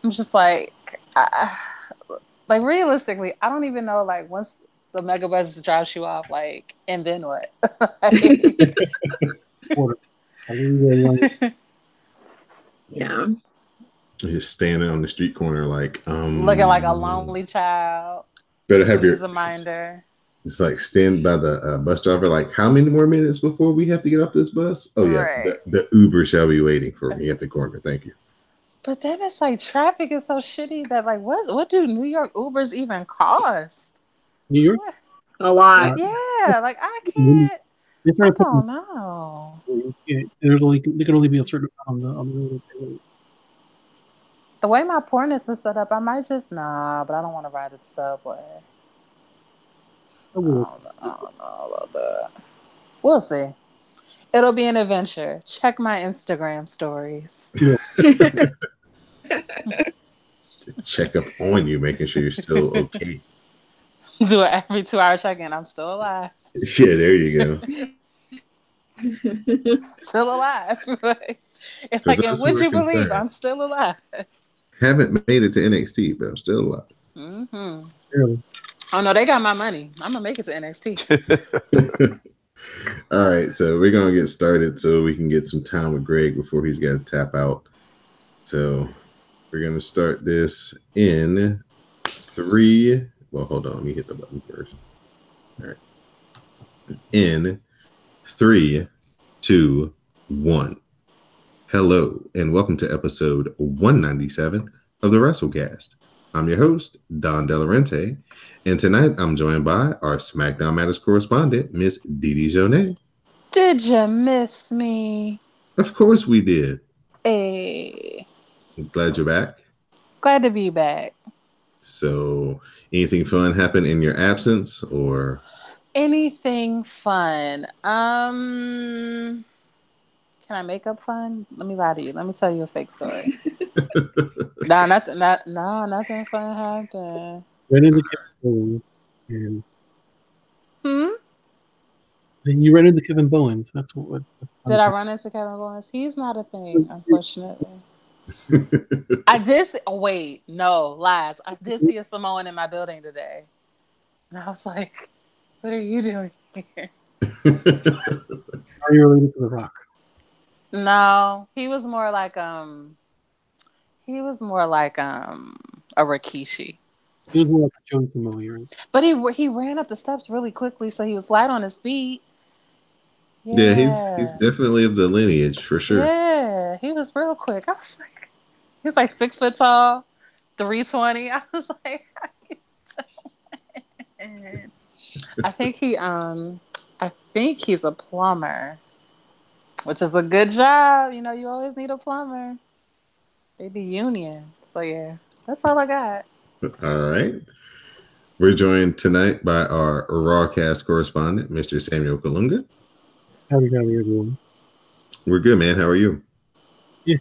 I'm just like, like realistically, I don't even know. Like once the mega bus drops you off, like, and then what? Like, Quarter. I really want Yeah. Just standing on the street corner, like, looking like a lonely child better who have needs your. a minder. It's like stand by the bus driver. Like, how many more minutes before we have to get off this bus? Oh yeah, Right. the Uber shall be waiting for me at the corner. Thank you. But then it's like traffic is so shitty that like what do New York Ubers even cost? New York. What? A lot. Yeah, like I When can't. they I started putting, don't know. there's only there can only be a certain amount on the road. The way my portness is set up, I might just but I don't want to ride the subway. I would. I don't know about that. We'll see. It'll be an adventure. Check my Instagram stories. Yeah. Check up on you, making sure you're still okay. Do it every 2 hour check-in. I'm still alive. Yeah, there you go. Still alive. For And those who would are you believe concerned, I'm still alive? haven't made it to NXT, but I'm still alive. Mm-hmm. Really. Oh no, they got my money. I'm gonna make it to NXT. All right, so we're gonna get started so we can get some time with Greg before he's got to tap out. So we're gonna start this in 3. Well, hold on, let me hit the button first. All right, in 3, 2, 1. Hello, and welcome to episode 197 of the WrassleCast. I'm your host, Don Delarente, and tonight I'm joined by our SmackDown Matters correspondent, Miss Didi Jonet. Did you miss me? Of course we did. Hey, Glad you're back. glad to be back. So, anything fun happened in your absence, or? Anything fun? Can I make up fun? Let me lie to you. Let me tell you a fake story. No, nothing fun happened. Ran into Kevin Bowens, and Hmm? then you ran into Kevin Bowens. That's what. Did I run into Kevin Owens? He's not a thing, unfortunately. I did see, oh wait, no, lies. I did see a Samoan in my building today. And I was like, what are you doing here? Are you related to The Rock? No, he was more like a Rikishi. He was more like a Joe Samoa, right? But he ran up the steps really quickly, so he was light on his feet. Yeah, he's definitely of the lineage for sure. Yeah, he was real quick. I was like, he was like 6 foot tall, 320. I was like, how you doing? I think he's a plumber, which is a good job. You know, you always need a plumber. They be union. So yeah, that's all I got. All right. We're joined tonight by our RawCast correspondent, Mr. Samuel Kalunga. Howdy, everyone. We're good, man. How are you? Yeah.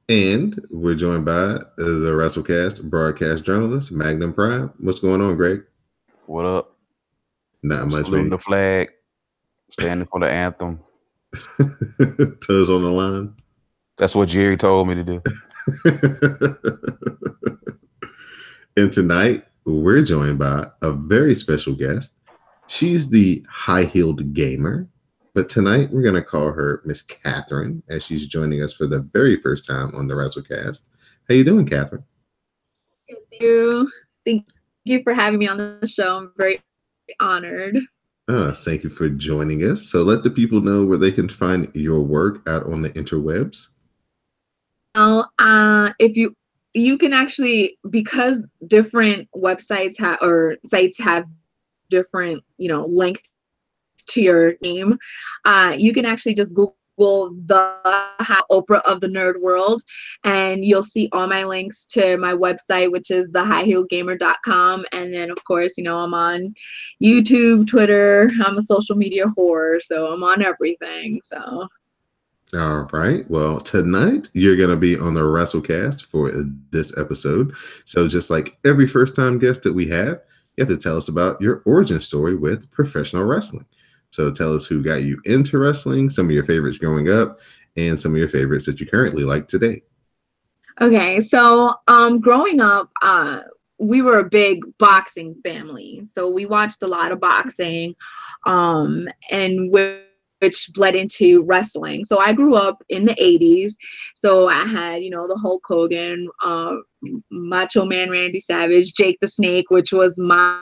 And we're joined by the WrassleCast broadcast journalist, Magnum Prime. What's going on, Greg? What up? Not much, Saluting man. the flag, standing for the anthem. Toes on the line. That's what Jerry told me to do. And tonight, we're joined by a very special guest. She's the high-heeled gamer, but tonight we're going to call her Miss Catherine, as she's joining us for the very first time on the WrassleCast. How you doing, Catherine? Thank you. Thank you for having me on the show. I'm very honored. Thank you for joining us. So let the people know where they can find your work out on the interwebs. If you can actually, because different websites or sites have different, length to your name, you can actually just Google the Oprah of the Nerd World, and you'll see all my links to my website, which is thehighheelgamer.com. And then, of course, I'm on YouTube, Twitter. I'm a social media whore, so I'm on everything. So. All right. Well, tonight you're going to be on the WrassleCast for this episode. So just like every first-time guest that we have, you have to tell us about your origin story with professional wrestling. So tell us who got you into wrestling, some of your favorites growing up, and some of your favorites that you currently like today. Okay, so growing up, we were a big boxing family. So we watched a lot of boxing, and which bled into wrestling. So I grew up in the 80s. So I had, the Hulk Hogan, Macho Man Randy Savage, Jake the Snake, which was my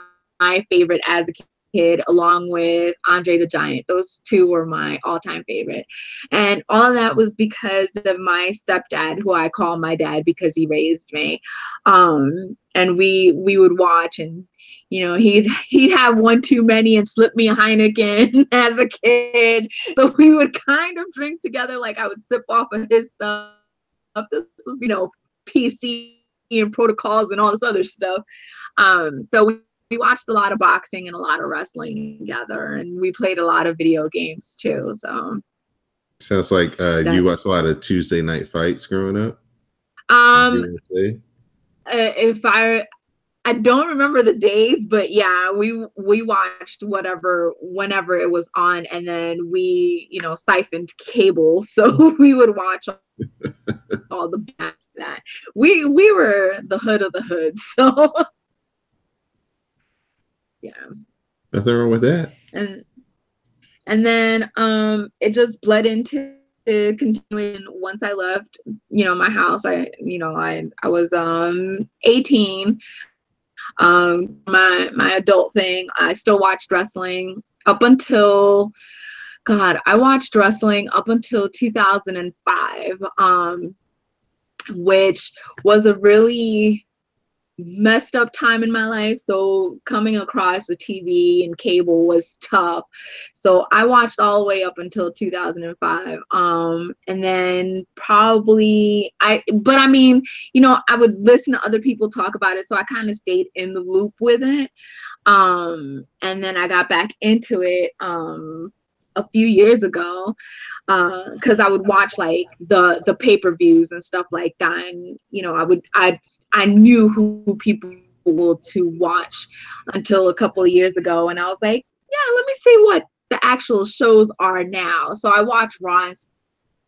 favorite as a kid, along with Andre the Giant. Those two were my all-time favorite. And all of that was because of my stepdad, who I call my dad because he raised me. And we would watch, and he'd have one too many and slip me a Heineken as a kid. So we would kind of drink together. Like I would sip off of his stuff. This was, PC and protocols and all this other stuff. So we watched a lot of boxing and a lot of wrestling together, and we played a lot of video games too. So sounds like you watched a lot of Tuesday night fights growing up. If I don't remember the days, but yeah, we watched whenever it was on, and then we siphoned cable, so we would watch all the back that we were the hood of the hood. So yeah, nothing wrong with that. And then it just bled into continuing once I left my house. I was 18. My adult thing, I still watched wrestling up until I watched wrestling up until 2005, which was a really messed up time in my life. So coming across the TV and cable was tough. So I watched all the way up until 2005. And then probably I would listen to other people talk about it. So I kind of stayed in the loop with it. And then I got back into it a few years ago. Because I would watch like the pay-per-views and stuff like that, and I knew who people were to watch until a couple of years ago, and I was like, yeah, let me see what the actual shows are now. So I watch Raw and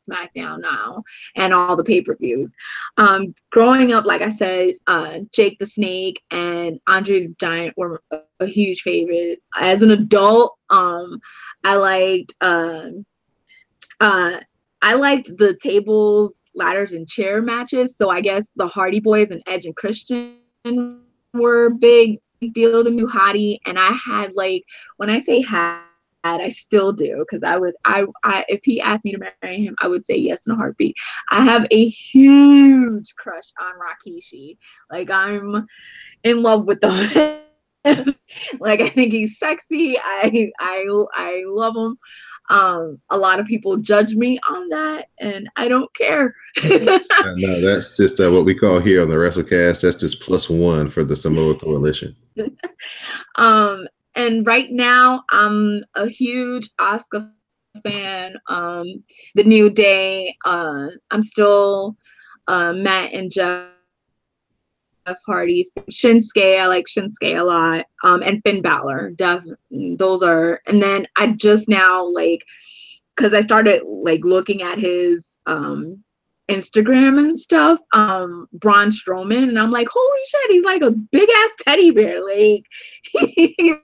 SmackDown now and all the pay-per-views. Growing up, like I said, Jake the Snake and Andre the Giant were a huge favorite. As an adult, I liked the tables, ladders, and chair matches. So I guess the Hardy Boys and Edge and Christian were a big deal to me. Hottie, and I had when I say had, I still do, because I if he asked me to marry him, I would say yes in a heartbeat. I have a huge crush on Rikishi. I'm in love with the I think he's sexy. I love him. A lot of people judge me on that, and I don't care. No, that's just what we call here on the WrassleCast. That's just +1 for the Samoa Coalition. And right now I'm a huge Asuka fan. The New Day. I'm still Matt and Jeff Hardy. Shinsuke, I like Shinsuke a lot. And Finn Balor, definitely. Those are, and then I just now because I started looking at his Instagram and stuff, Braun Strowman, and I'm like, holy shit, he's like a big ass teddy bear. He's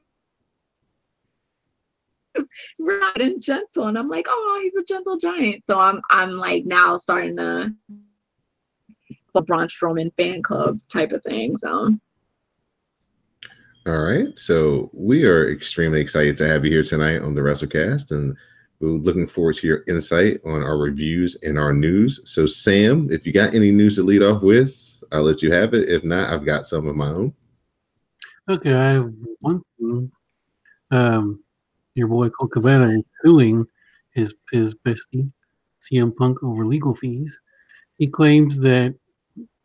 right and gentle, and I'm like, oh, he's a gentle giant. So I'm now starting to Braun Strowman fan club type of thing. So all right, so we are extremely excited to have you here tonight on the WrassleCast, and we're looking forward to your insight on our reviews and our news. So Sam, if you got any news to lead off with, I'll let you have it. If not, I've got some of my own. Okay, I have one thing. Your boy Colt Cabana is suing his bestie CM Punk over legal fees. He claims that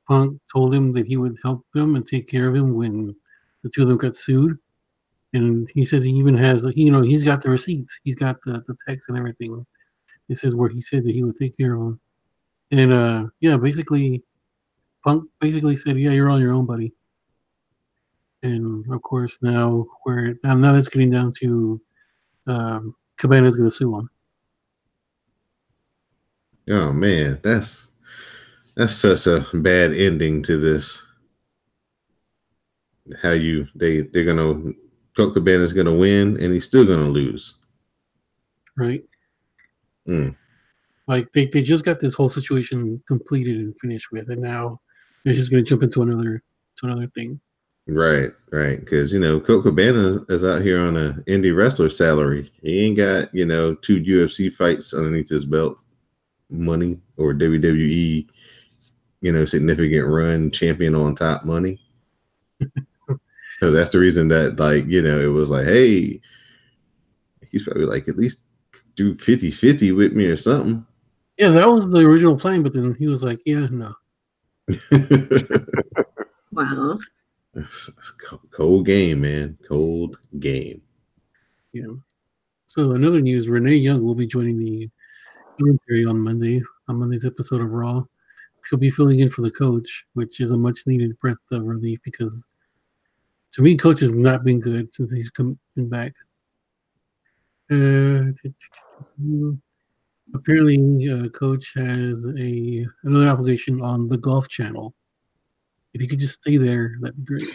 Punk told him that he would help him and take care of him when the two of them got sued. And he says he even has, he's got the receipts. He's got the text and everything. It says where he said that he would take care of him. And, basically, Punk basically said, yeah, you're on your own, buddy. And, of course, now that's getting down to Cabana's going to sue him. Oh, man, that's That's such a bad ending to this. How they're gonna Colt Cabana's gonna win and he's still gonna lose. Right? Mm. Like they just got this whole situation completed and finished with, and now they're just gonna jump into another thing. Right. Because Colt Cabana is out here on an indie wrestler salary. He ain't got 2 UFC fights underneath his belt, money, or WWE significant run champion on top money. So that's the reason that it was like, hey, he's probably like, at least do 50-50 with me or something. Yeah, that was the original plan, but then he was like, yeah, no. Wow. Cold game, man. Cold game. Yeah. So another news, Renee Young will be joining the commentary on Monday's episode of Raw. She'll be filling in for the coach, which is a much needed breath of relief because to me, coach has not been good since he's been back. Apparently, coach has another obligation on the Golf Channel. If you could just stay there, that'd be great.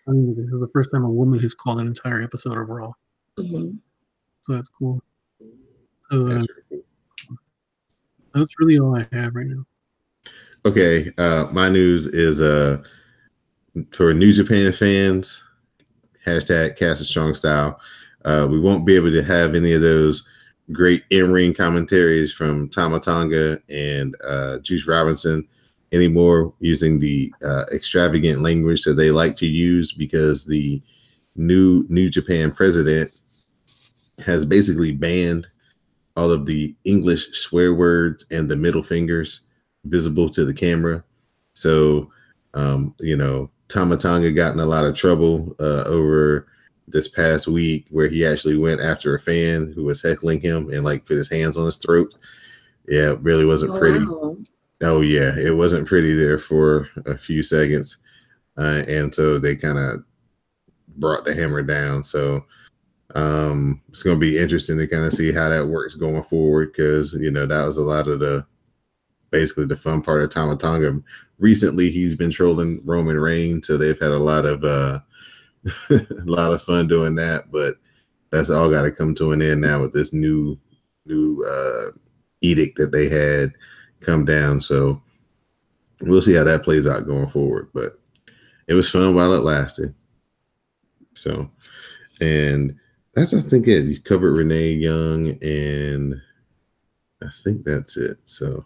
I mean, this is the first time a woman has called an entire episode of Raw. Mm-hmm. So that's cool. So that's really all I have right now. Okay, my news is for New Japan fans, hashtag Cast a Strong Style. We won't be able to have any of those great in-ring commentaries from Tama Tonga and Juice Robinson anymore, using the extravagant language that they like to use, because the New Japan president has basically banned all of the English swear words and the middle fingers visible to the camera. So, Tama Tonga got in a lot of trouble over this past week, where he actually went after a fan who was heckling him and put his hands on his throat. Yeah, it really wasn't pretty. Wow. Oh yeah, it wasn't pretty there for a few seconds, and so they kind of brought the hammer down. So it's going to be interesting to kind of see how that works going forward, because that was a lot of basically the fun part of Tama Tonga. Recently, he's been trolling Roman Reigns, so they've had a lot of a lot of fun doing that. But that's all got to come to an end now with this new edict that they had come down. So we'll see how that plays out going forward. But it was fun while it lasted. So, and that's, I think, it. You covered Renee Young, and I think that's it. So,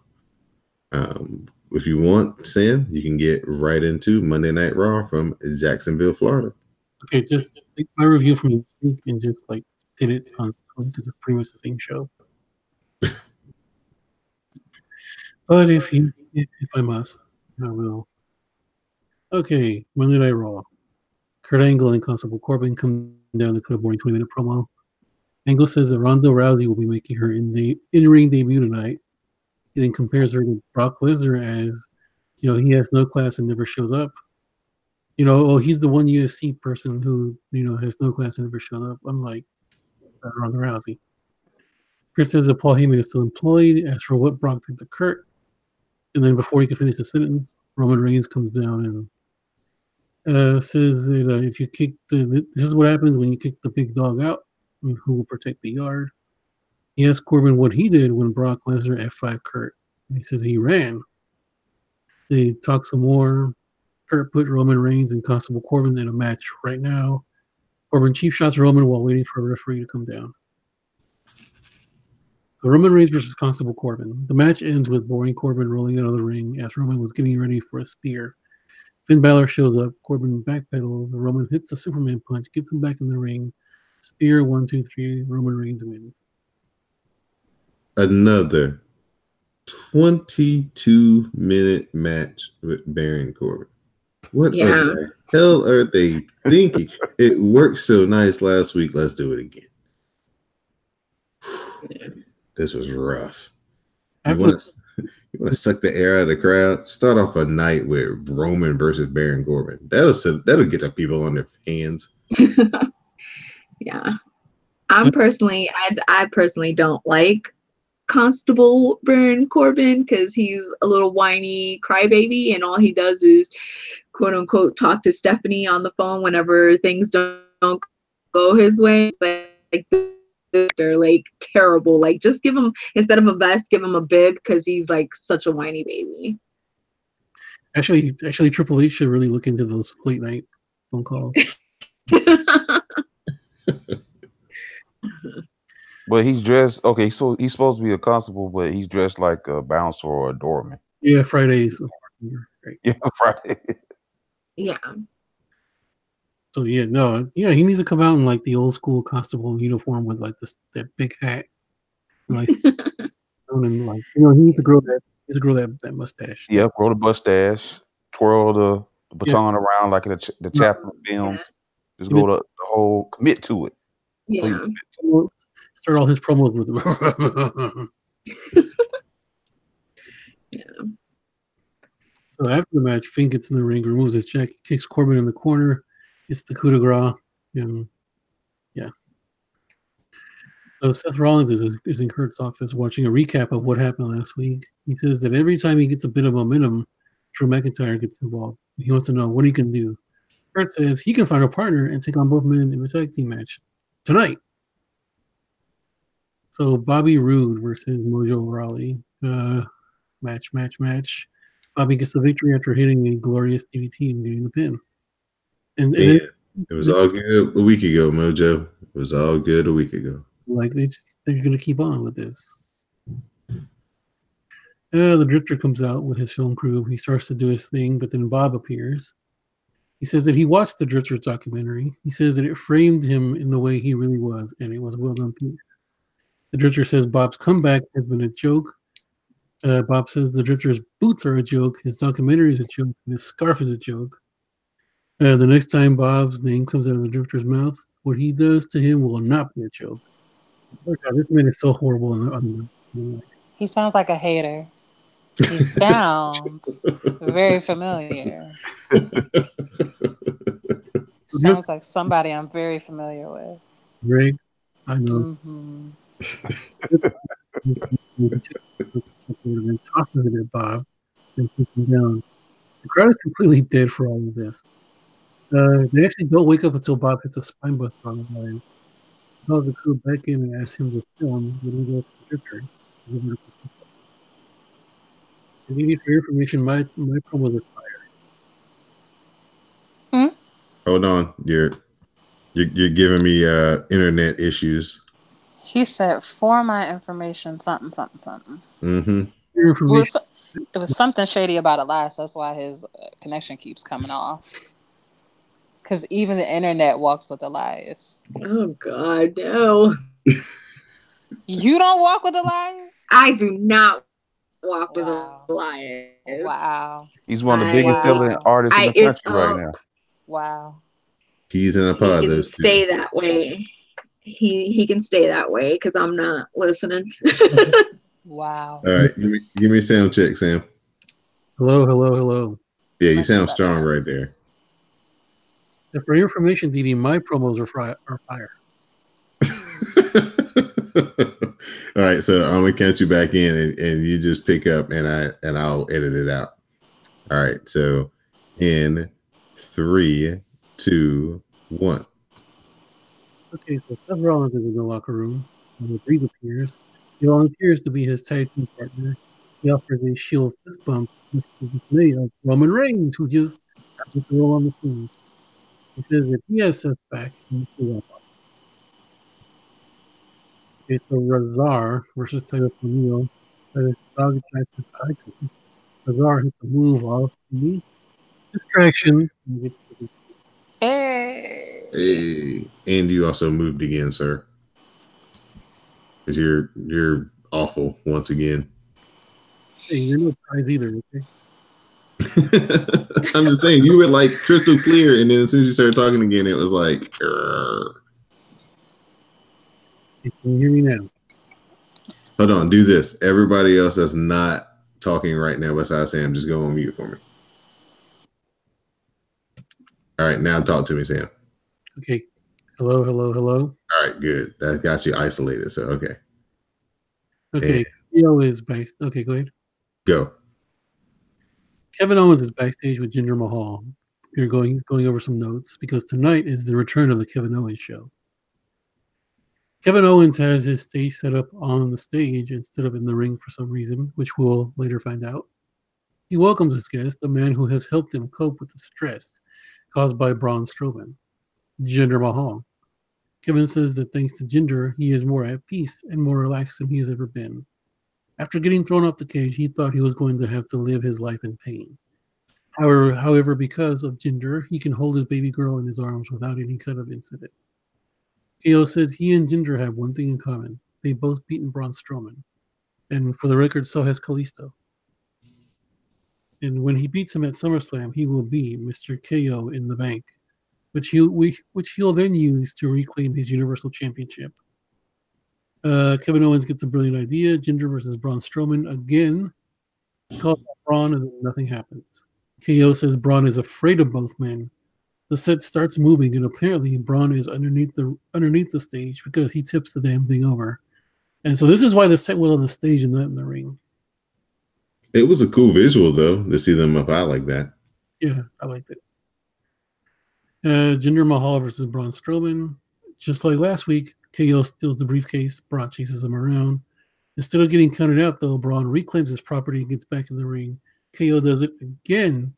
if you want, Sam, you can get right into Monday Night Raw from Jacksonville, Florida. Okay, just take my review from this week and just hit it on this one, because it's pretty much the same show. But if I must, I will. Okay, Monday Night Raw. Kurt Angle and Constable Corbin come down to cut a boring 20-minute promo. Angle says that Ronda Rousey will be making her in-ring debut tonight. He then compares her to Brock Lesnar as, he has no class and never shows up. He's the one UFC person who, has no class and never shows up, unlike Ronda Rousey. Kurt says that Paul Heyman is still employed, asks for what Brock did to Kurt, and then before he can finish the sentence, Roman Reigns comes down and says that if you kick this is what happens when you kick the big dog out, and who will protect the yard. He asks Corbin what he did when Brock Lesnar F5 Kurt. And he says he ran. They talk some more. Kurt put Roman Reigns and Constable Corbin in a match right now. Corbin cheap shots Roman while waiting for a referee to come down. So Roman Reigns versus Constable Corbin. The match ends with boring Corbin rolling out of the ring as Roman was getting ready for a spear. Finn Balor shows up. Corbin backpedals. Roman hits a Superman punch, gets him back in the ring. Spear 1, 2, 3. Roman Reigns wins. Another 22-minute match with Baron Corbin. What the hell are they thinking? It worked so nice last week. Let's do it again. This was rough. You want to suck the air out of the crowd? Start off a night with Roman versus Baron Corbin. That'll get the people on their hands. Yeah. I personally don't like Constable Baron Corbin because he's a little whiny crybaby, and all he does is quote unquote talk to Stephanie on the phone whenever things don't go his way. It's like they're like terrible. Like just give him, instead of a vest, give him a bib because he's like such a whiny baby. Actually, Triple H should really look into those late night phone calls. But he's dressed okay. So he's supposed to be a constable, but he's dressed like a bouncer or a doorman. Yeah, Fridays. Right. Yeah, Friday. Yeah. So yeah, no, yeah, he needs to come out in like the old school constable uniform with like that big hat, and like, and like he needs to grow that mustache. Yeah, grow the mustache, twirl the baton around like in the Chaplin films. Just go the whole commit to it. Yeah. Start all his promos with Yeah. So after the match, Finn gets in the ring, removes his jacket, kicks Corbin in the corner, gets the coup de grace, and yeah. So Seth Rollins is in Kurt's office watching a recap of what happened last week. He says that every time he gets a bit of momentum, Drew McIntyre gets involved. He wants to know what he can do. Kurt says he can find a partner and take on both men in a tag team match tonight. So Bobby Roode versus Mojo Rawley. Match. Bobby gets the victory after hitting a glorious DDT and getting the pin. And it was all good a week ago, Mojo. It was all good a week ago. Like they're gonna keep on with this. The Drifter comes out with his film crew. He starts to do his thing, but then Bob appears. He says that he watched the Drifter's documentary. He says that it framed him in the way he really was, and it was well done piece. The Drifter says Bob's comeback has been a joke. Bob says the Drifter's boots are a joke, his documentary is a joke, and his scarf is a joke. The next time Bob's name comes out of the Drifter's mouth, what he does to him will not be a joke. Oh God, this man is so horrible. He sounds like a hater. He sounds very familiar. Sounds like somebody I'm very familiar with. Greg, I know. Mm-hmm. And tosses it at Bob and puts him down. The crowd is completely dead for all of this. They actually don't wake up until Bob hits a spine buster on the line. He calls the crew back in and asks him to film, but he goes to the Drifter. And you need for your information, my promos are fire. Hold on, you're giving me internet issues. He said, "For my information, something." Mm-hmm. Your information. It was something shady about it last. That's why his connection keeps coming off. Because even the internet walks with Elias. Oh God, no! You don't walk with Elias? I do not walk with Elias. Wow. He's one of the biggest selling artists in the country right now. Wow. He's in a pod. He can stay that way. He can stay that way because I'm not listening. Wow. All right, give me a sound check, Sam. Hello. Yeah, you sound strong right there. And for your information, Didi, my promos are fire. All right, so I'm gonna count you back in, and you just pick up, and I'll edit it out. All right, so in 3, 2, 1. Okay, so Seth Rollins is in the locker room. When Breeze appears, he volunteers to be his tag team partner. He offers a Shield fist bump, which is made of Roman Reigns, who just happened to roll on the scene. He says that he has Seth back, and he'll up. Okay, so Razar versus Titus O'Neil. Titus dog attacks with icon. Razar hits a move off the distraction and gets the Hey, and you also moved again, sir. Because you're awful once again. Hey, you're no prize either, okay? I'm just saying, you were like crystal clear, and then as soon as you started talking again, it was like, Can you hear me now? hold on, do this. Everybody else that's not talking right now besides Sam, just go on mute for me. All right, now talk to me, Sam. Okay. Hello. All right, good. That got you isolated, so okay. Okay. KO is based. Okay, go ahead. Go. Kevin Owens is backstage with Jinder Mahal. They're going over some notes because tonight is the return of the Kevin Owens show. Kevin Owens has his stage set up on the stage instead of in the ring for some reason, which we'll later find out. He welcomes his guest, a man who has helped him cope with the stress caused by Braun Strowman, Jinder Mahal. Kevin says that thanks to Jinder, he is more at peace and more relaxed than he has ever been. After getting thrown off the cage, he thought he was going to have to live his life in pain. However, because of Jinder, he can hold his baby girl in his arms without any kind of incident. KO says he and Jinder have one thing in common. They both beaten Braun Strowman. And for the record, so has Kalisto. And when he beats him at SummerSlam, he will be Mr. KO in the bank, which he'll then use to reclaim his Universal Championship. Kevin Owens gets a brilliant idea. Jinder versus Braun Strowman again. Calls out Braun and then nothing happens. KO says Braun is afraid of both men. The set starts moving, and apparently Braun is underneath the stage because he tips the damn thing over. And so this is why the set was on the stage and not in the ring. It was a cool visual, though, to see them up high like that. Yeah, I liked it. Jinder Mahal versus Braun Strowman. Just like last week, KO steals the briefcase. Braun chases him around. Instead of getting counted out, though, Braun reclaims his property and gets back in the ring. KO does it again,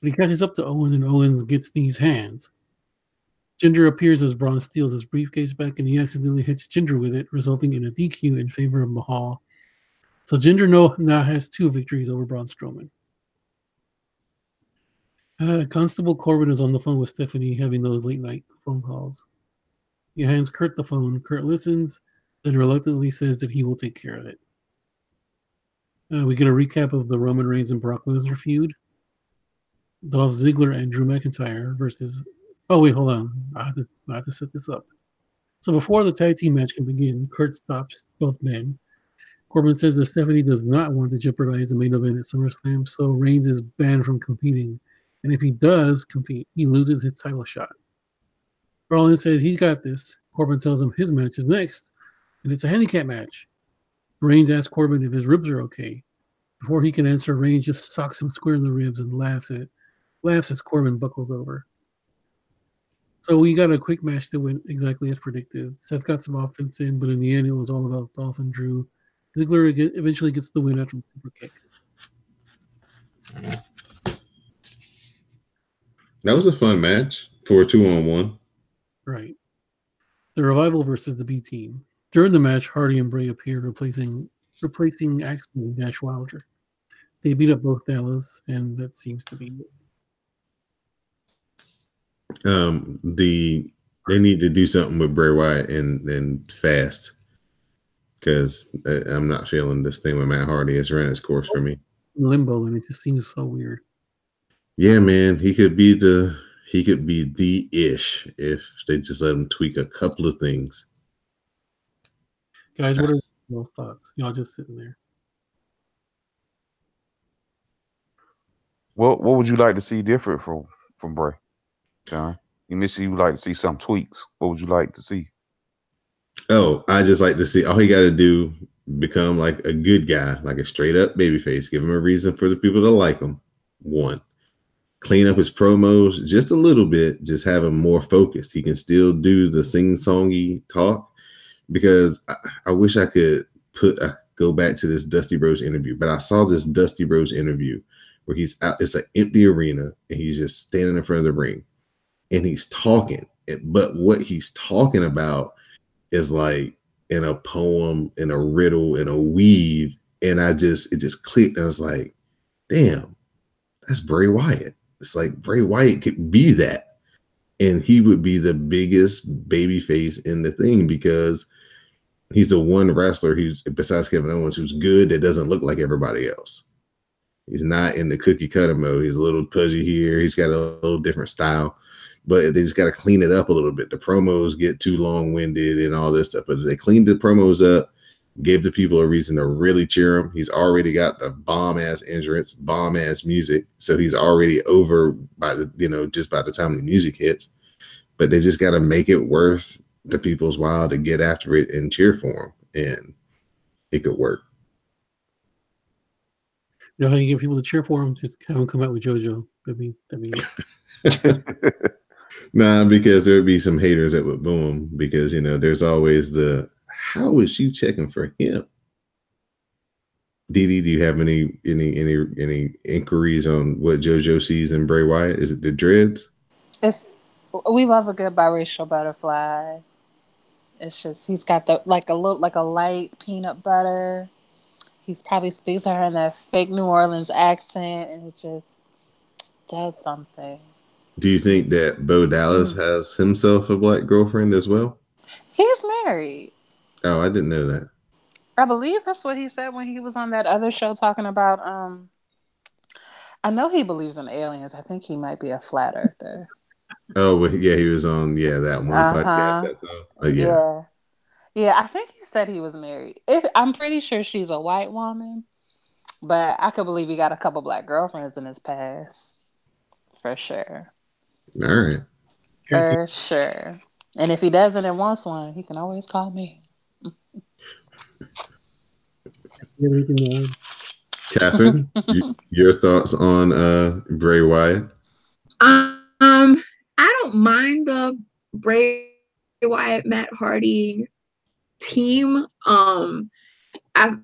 but he catches up to Owens, and Owens gets these hands. Jinder appears as Braun steals his briefcase back, and he accidentally hits Jinder with it, resulting in a DQ in favor of Mahal. So Jinder now has 2 victories over Braun Strowman. Constable Corbin is on the phone with Stephanie, having those late-night phone calls. He hands Kurt the phone. Kurt listens, then reluctantly says that he will take care of it. We get a recap of the Roman Reigns and Brock Lesnar feud. Dolph Ziggler and Drew McIntyre versus... Oh, wait, hold on. I have to set this up. So before the tag team match can begin, Kurt stops both men. Corbin says that Stephanie does not want to jeopardize the main event at SummerSlam, so Reigns is banned from competing. And if he does compete, he loses his title shot. Rollins says he's got this. Corbin tells him his match is next, and it's a handicap match. Reigns asks Corbin if his ribs are okay. Before he can answer, Reigns just socks him square in the ribs and laughs as Corbin buckles over. So we got a quick match that went exactly as predicted. Seth got some offense in, but in the end, it was all about Dolph and Drew. Ziggler eventually gets the win after the super kick. That was a fun match for a 2-on-1. Right. The Revival versus the B Team. During the match, Hardy and Bray appeared, replacing Axel and Dash Wilder. They beat up both Dallas, and that seems to be it. They need to do something with Bray Wyatt and fast, because I'm not feeling this thing with Matt Hardy. It's ran its course for me. Limbo, and it just seems so weird. Yeah, man, he could be the ish if they just let him tweak a couple of things. Guys, what are y'all's thoughts? Y'all just sitting there. What would you like to see different from Bray? John, you would like to see some tweaks. What would you like to see? Oh, I just like to see all he got to do become like a good guy, like a straight up babyface. Give him a reason for the people to like him. 1, clean up his promos just a little bit. Just have him more focused. He can still do the sing-songy talk, because I wish I could go back to this Dusty Rhodes interview, but I saw this Dusty Rhodes interview where he's out. It's an empty arena, and he's just standing in front of the ring, and he's talking. But what he's talking about is like in a poem, in a riddle, in a weave, and it just clicked. And I was like, damn, that's Bray Wyatt. It's like Bray Wyatt could be that, and he would be the biggest babyface in the thing, because he's the one wrestler who's, besides Kevin Owens, who's good, that doesn't look like everybody else. He's not in the cookie cutter mode. He's a little pudgy here. He's got a little different style, but they just got to clean it up a little bit. The promos get too long-winded and all this stuff, but they cleaned the promos up, gave the people a reason to really cheer him. He's already got the bomb-ass entrance, bomb-ass music, so he's already over by just by the time the music hits. But they just got to make it worth the people's while to get after it and cheer for him, and it could work. You know how you get people to cheer for him? Just have him come out with JoJo. That'd be it. Nah, because there would be some haters that would boo him because there's always the how is she checking for him? Dee, do you have any inquiries on what JoJo sees in Bray Wyatt? Is it the dreads? We love a good biracial butterfly. It's just he's got the like a light peanut butter. He's probably speaks to her in that fake New Orleans accent, and it just does something. Do you think that Bo Dallas has himself a black girlfriend as well? He's married. Oh, I didn't know that. I believe that's what he said when he was on that other show talking about. I know he believes in aliens. I think he might be a flat earther. Oh, well, yeah, he was on that one podcast. That's yeah. I think he said he was married. I'm pretty sure she's a white woman, but I could believe he got a couple black girlfriends in his past, for sure. All right, for sure. And if he doesn't and wants one, he can always call me. Catherine, your thoughts on Bray Wyatt? I don't mind the Bray Wyatt Matt Hardy team. I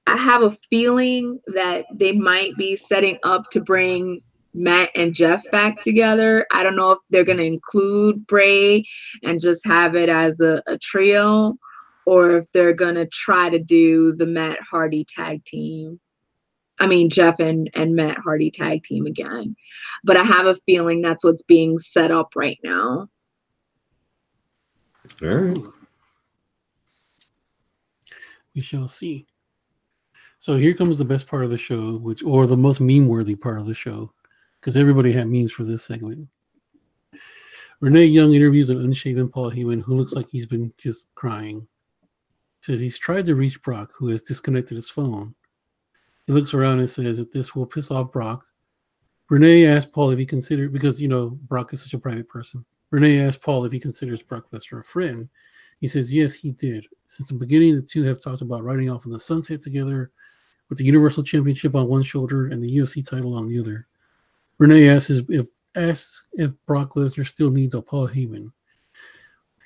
have a feeling that they might be setting up to bring Matt and Jeff back together. I don't know if they're going to include Bray and just have it as a trio, or if they're going to try to do the Matt Hardy tag team. I mean, Jeff and Matt Hardy tag team again. But I have a feeling that's what's being set up right now. All right. We shall see. So here comes the best part of the show, or the most meme-worthy part of the show, because everybody had memes for this segment. Renee Young interviews an unshaven Paul Heyman who looks like he's been just crying. Says he's tried to reach Brock, who has disconnected his phone. He looks around and says that this will piss off Brock. Renee asks Paul if he considered, because, Brock is such a private person. Renee asks Paul if he considers Brock Lesnar a friend. He says, yes, he did. Since the beginning, the two have talked about riding off in the sunset together with the Universal Championship on one shoulder and the UFC title on the other. Renee asks if Brock Lesnar still needs a Paul Heyman.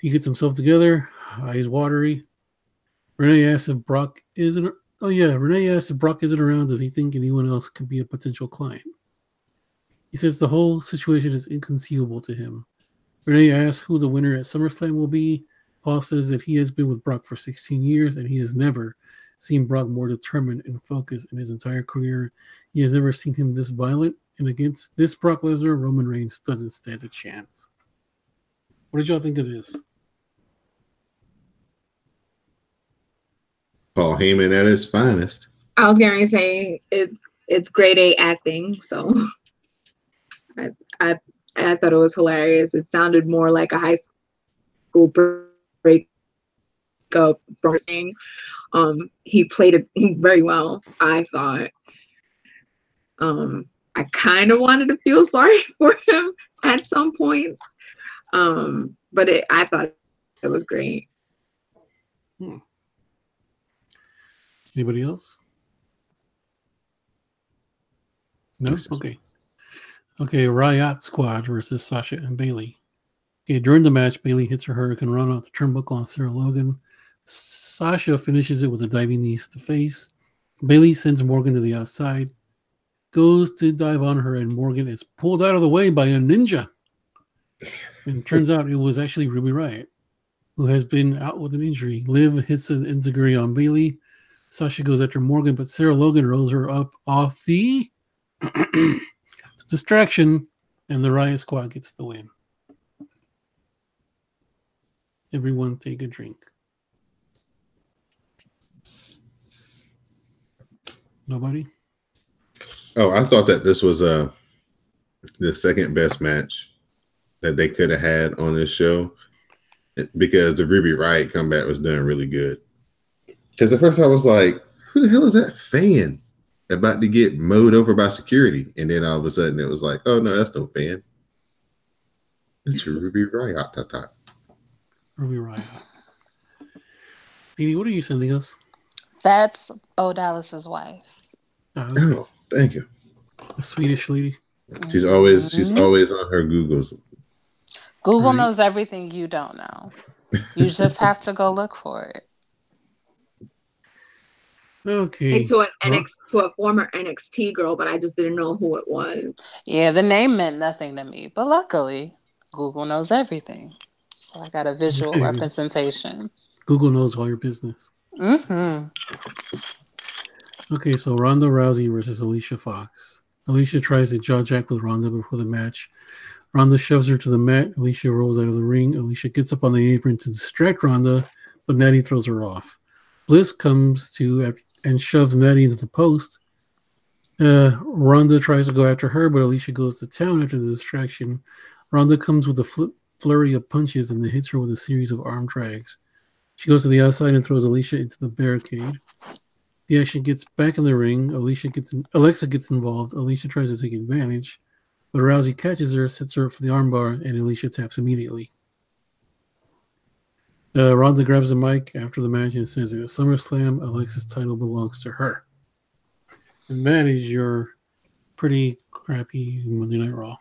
He gets himself together, eyes watery. Renee asks if Brock isn't around, does he think anyone else could be a potential client? He says the whole situation is inconceivable to him. Renee asks who the winner at SummerSlam will be. Paul says that he has been with Brock for 16 years and he has never seen Brock more determined and focused in his entire career. He has never seen him this violent, and against this Brock Lesnar, Roman Reigns doesn't stand a chance. What did y'all think of this? Paul Heyman at his finest. I was going to say it's grade A acting, so I thought it was hilarious. It sounded more like a high school breakup from saying. He played it very well, I thought. I kind of wanted to feel sorry for him at some points, but I thought it was great. Anybody else? No? Okay, Riot Squad versus Sasha and Bayley. Okay, during the match, Bayley hits her Hurricane Run off the turnbuckle on Sarah Logan. Sasha finishes it with a diving knee to the face. Bayley sends Morgan to the outside, goes to dive on her, and Morgan is pulled out of the way by a ninja. And turns out it was actually Ruby Riott, who has been out with an injury. Liv hits an enziguri on Bayley. Sasha goes after Morgan, but Sarah Logan rolls her up off the distraction, and the Riot Squad gets the win. Everyone take a drink. Nobody? Oh, I thought that this was the second best match that they could have had on this show, because the Ruby Riott comeback was done really good. Because at first I was like, who the hell is that fan about to get mowed over by security? And then all of a sudden it was like, oh no, that's no fan. It's Ruby Riott. Ruby Riott. Dini, what are you sending us? That's Bo Dallas's wife. Oh, thank you. The Swedish lady. She's always on her Googles. Google Right. knows everything you don't know. You just have to go look for it. Okay. To Well, to a former NXT girl, but I just didn't know who it was. Yeah, the name meant nothing to me, but luckily, Google knows everything. So I got a visual representation. Google knows all your business. Mm-hmm. Okay, so Ronda Rousey versus Alicia Fox. Alicia tries to jaw jack with Ronda before the match. Ronda shoves her to the mat. Alicia rolls out of the ring. Alicia gets up on the apron to distract Ronda, but Natty throws her off. Bliss comes to and shoves Natty into the post. Ronda tries to go after her, but Alicia goes to town after the distraction. Ronda comes with a flurry of punches and then hits her with a series of arm drags. She goes to the outside and throws Alicia into the barricade. The action gets back in the ring. Alexa gets involved. Alicia tries to take advantage, but Rousey catches her, sets her up for the armbar, and Alicia taps immediately. Ronda grabs the mic after the match and says that at SummerSlam, Alexa's title belongs to her. And that is your pretty crappy Monday Night Raw.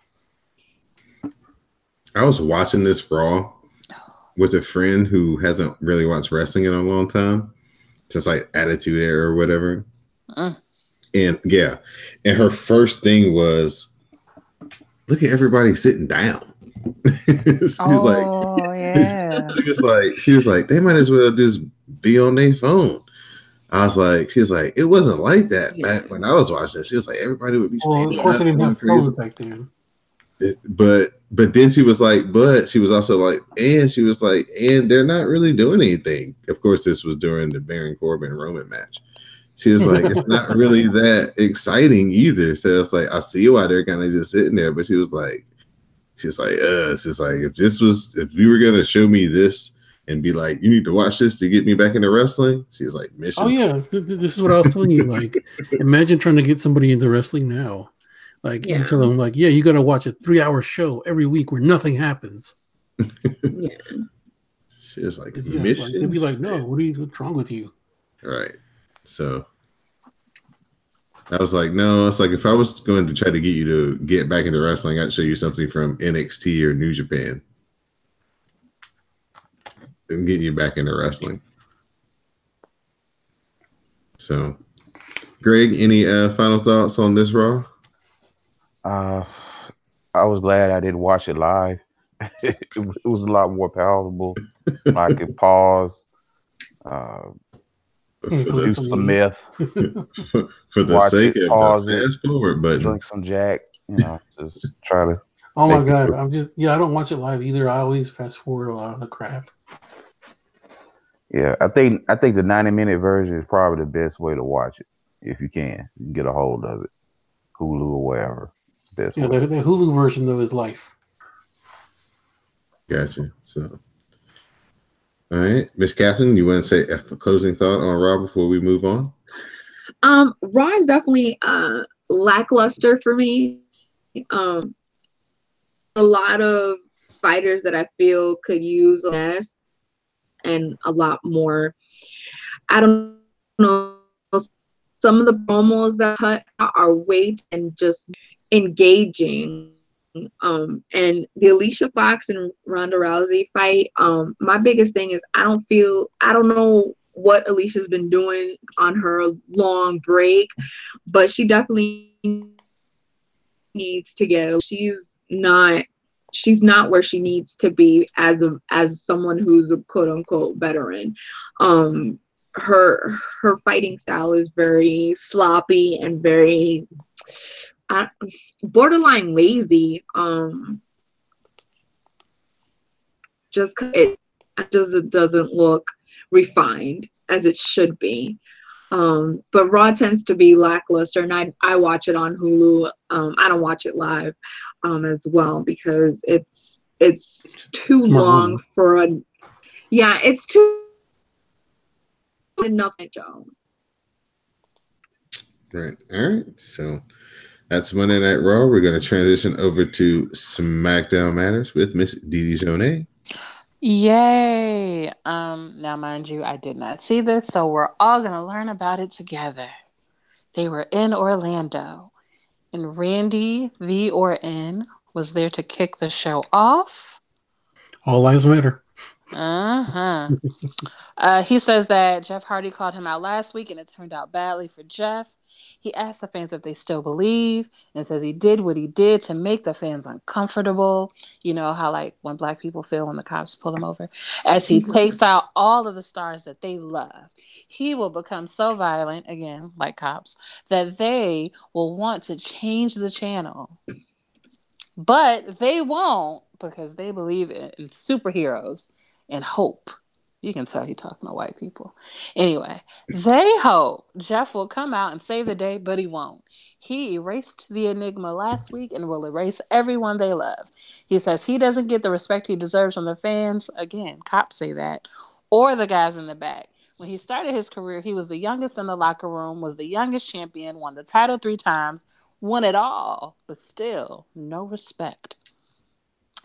I was watching this Raw with a friend who hasn't really watched wrestling in a long time, since like Attitude Era or whatever. And yeah, and her first thing was, look at everybody sitting down. Yeah. She was like, they might as well just be on their phone. She was like, it wasn't like that back when I was watching it. She was like, everybody would be standing. Of course, they didn't have phones back then. But then she was like, but she was also like, and she was like, and they're not really doing anything. Of course, this was during the Baron Corbin Roman match. She was like, it's not really that exciting either. So it's like, I see why they're kind of just sitting there. But she was like, if you were gonna show me this and be like, you need to watch this to get me back into wrestling, she's like, mission. Oh yeah, this is what I was telling you. Like, imagine trying to get somebody into wrestling now. Like, you tell them, like, yeah, you got to watch a 3-hour show every week where nothing happens. She was like, mission? Like, they'd be like, no, what's wrong with you? Right. So I was like, no, it's like if I was going to try to get you to get back into wrestling, I'd show you something from NXT or New Japan and get you back into wrestling. So, Greg, any final thoughts on this Raw? I was glad I didn't watch it live. it was a lot more palatable. I could pause, do some meth, for the sake of the fast forward button, drink some Jack. Just try to. Oh my god, I don't watch it live either. I always fast forward a lot of the crap. Yeah, I think the 90-minute version is probably the best way to watch it if you can get a hold of it, Hulu or wherever. It's the best way. The Hulu version though is life. Gotcha. So, all right, Miss Catherine, you want to say a closing thought on Raw before we move on? Raw is definitely lackluster for me. A lot of fighters that I feel could use less and a lot more. I don't know. Some of the promos that cut are weight and just engaging. And the Alicia Fox and Ronda Rousey fight, my biggest thing is I don't know what Alicia's been doing on her long break, but she definitely needs to get. She's not where she needs to be as someone who's a quote unquote veteran. Her fighting style is very sloppy and very borderline lazy. Just it doesn't look refined as it should be. But Raw tends to be lackluster, and I watch it on Hulu. I don't watch it live as well because it's too long for a. Yeah, it's too enough, Joe. Right. All right. So that's Monday Night Raw. We're going to transition over to SmackDown Matters with Miss Didi Jonay. Yay! Now, mind you, I did not see this, so we're all going to learn about it together. They were in Orlando, and Randy the Orton was there to kick the show off. All lives matter. Uh-huh. He says that Jeff Hardy called him out last week and it turned out badly for Jeff. He asked the fans if they still believe and says he did what he did to make the fans uncomfortable. You know how, like, when black people feel when the cops pull them over. As he takes out all of the stars that they love, he will become so violent, again, like cops, that they will want to change the channel. But they won't because they believe in superheroes and hope. You can tell he's talking to white people. Anyway, they hope Jeff will come out and save the day, but he won't. He erased the enigma last week and will erase everyone they love. He says he doesn't get the respect he deserves from the fans. Again, cops say that. Or the guys in the back. When he started his career, he was the youngest in the locker room, was the youngest champion, won the title 3 times, won it all, but still no respect.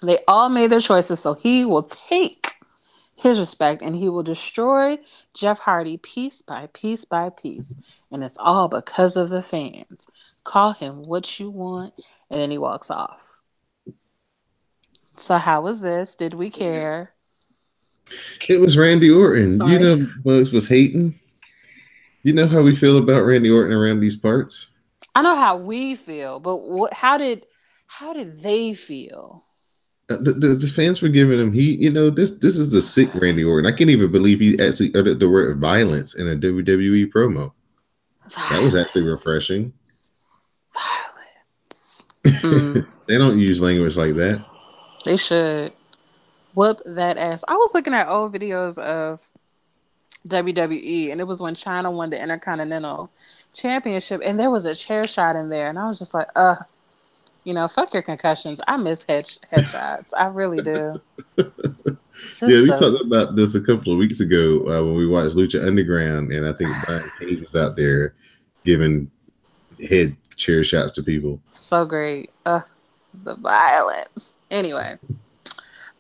They all made their choices, so he will take his respect and he will destroy Jeff Hardy piece by piece by piece. And it's all because of the fans. Call him what you want, and then he walks off. So how was this? Did we care? It was Randy Orton. Sorry. You know, Bugs was hating. You know how we feel about Randy Orton around these parts? I know how we feel, but how did they feel? The fans were giving him heat. You know, this is the sick Randy Orton. I can't even believe he actually uttered the word violence in a WWE promo. That was actually refreshing. Violence. They don't use language like that. They should. Whoop that ass. I was looking at old videos of WWE, and it was when China won the Intercontinental Championship, and there was a chair shot in there, and I was just like, fuck your concussions. I miss headshots. I really do. Yeah, we talked about this a couple of weeks ago when we watched Lucha Underground, and I think Brian Cage was out there giving head chair shots to people. So great. The violence. Anyway,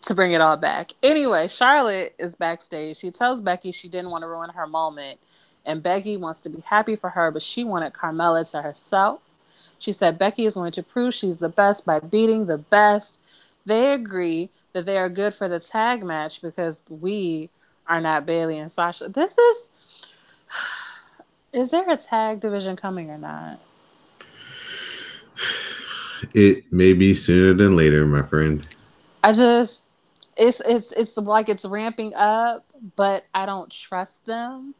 to bring it all back. Anyway, Charlotte is backstage. She tells Becky she didn't want to ruin her moment, and Becky wants to be happy for her, but she wanted Carmella to herself. She said Becky is going to prove she's the best by beating the best. They agree that they are good for the tag match because we are not Bayley and Sasha. Is there a tag division coming or not? It may be sooner than later, my friend. It's like it's ramping up, but I don't trust them.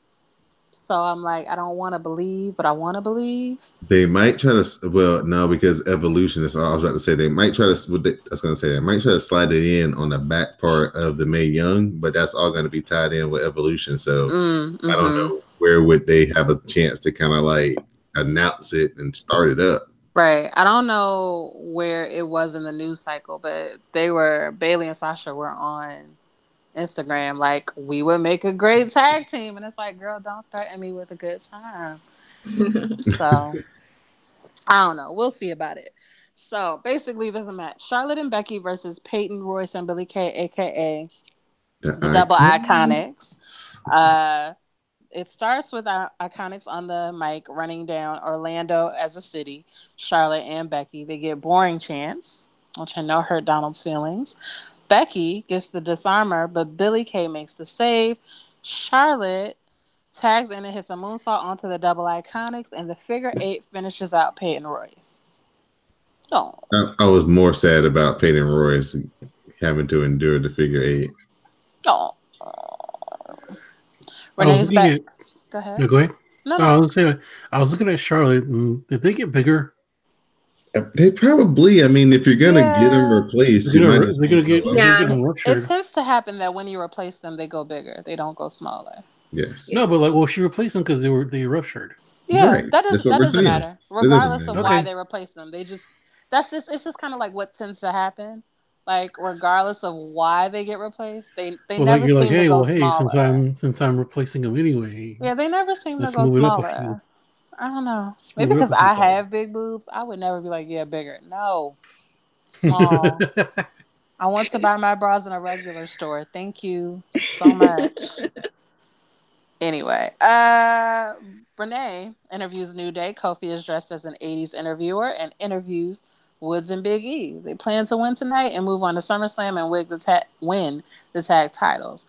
So I'm like, I don't want to believe, but I want to believe. They might try to, well, no, because Evolution is all I was about to say. They might try to, I was going to say, they might try to slide it in on the back part of the Mae Young, but that's all going to be tied in with Evolution. So I don't know where would they have a chance to kind of like announce it and start it up. Right. I don't know where it was in the news cycle, but Bayley and Sasha were on Instagram like, we would make a great tag team, and it's like, girl, don't threaten me with a good time. So I don't know, we'll see about it. So basically there's a match: Charlotte and Becky versus Peyton Royce and Billie Kay, aka the Double Iconics. It starts with our Iconics on the mic running down Orlando as a city. Charlotte and Becky, they get boring chants, which I know hurt Donald's feelings. Becky gets the disarmer, but Billie Kay makes the save. Charlotte tags in and hits a moonsault onto the Double Iconics, and the figure 8 finishes out Peyton Royce. Oh. I was more sad about Peyton Royce having to endure the figure 8. Oh. Renee's back. Go ahead. No, go ahead. No. I was looking at Charlotte, and did they get bigger? They probably. I mean, if you're gonna get them replaced, they're gonna get them ruptured. It tends to happen that when you replace them, they go bigger. They don't go smaller. Yes. No, but she replaced them because they ruptured. Yeah, right. that doesn't matter. Regardless of why they replace them, it's just kind of like what tends to happen. Like, regardless of why they get replaced, they never seem to go smaller. Since I'm replacing them anyway. Yeah, they never seem to go smaller. I don't know. Maybe because I have big boobs, I would never be like, yeah, bigger. No, small. I want to buy my bras in a regular store. Thank you so much. Anyway, Renee Renee interviews New Day. Kofi is dressed as an 80s interviewer and interviews Woods and Big E. They plan to win tonight and move on to SummerSlam and win the tag titles.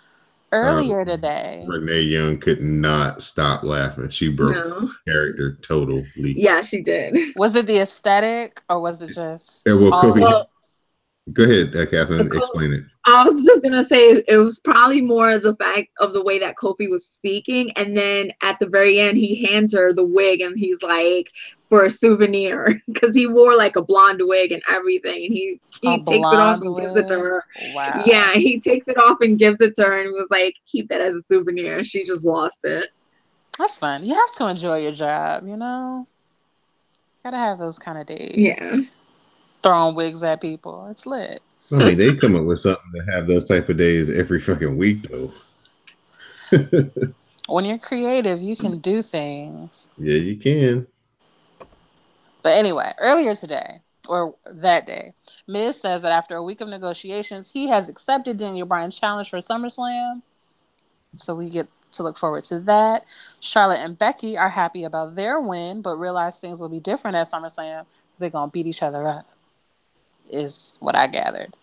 Earlier today, Renee Young could not stop laughing. She broke character totally. Yeah, she did. Was it the aesthetic or was it just Kofi, go ahead, Catherine, explain it. I was just gonna say it was probably more the fact of the way that Kofi was speaking, and then at the very end he hands her the wig and he's like, for a souvenir, because he wore like a blonde wig and everything, and he takes it off and gives it to her. Wow. Yeah, he takes it off and gives it to her and was like, keep that as a souvenir. She just lost it. That's fun. You have to enjoy your job, you know? Gotta have those kind of days. Yeah. Throwing wigs at people. It's lit. I mean, they come up with something to have those type of days every fucking week, though. When you're creative, you can do things. Yeah, you can. But anyway, earlier today, or that day, Miz says that after a week of negotiations, he has accepted Daniel Bryan's challenge for SummerSlam. So we get to look forward to that. Charlotte and Becky are happy about their win, but realize things will be different at SummerSlam because they're going to beat each other up, is what I gathered.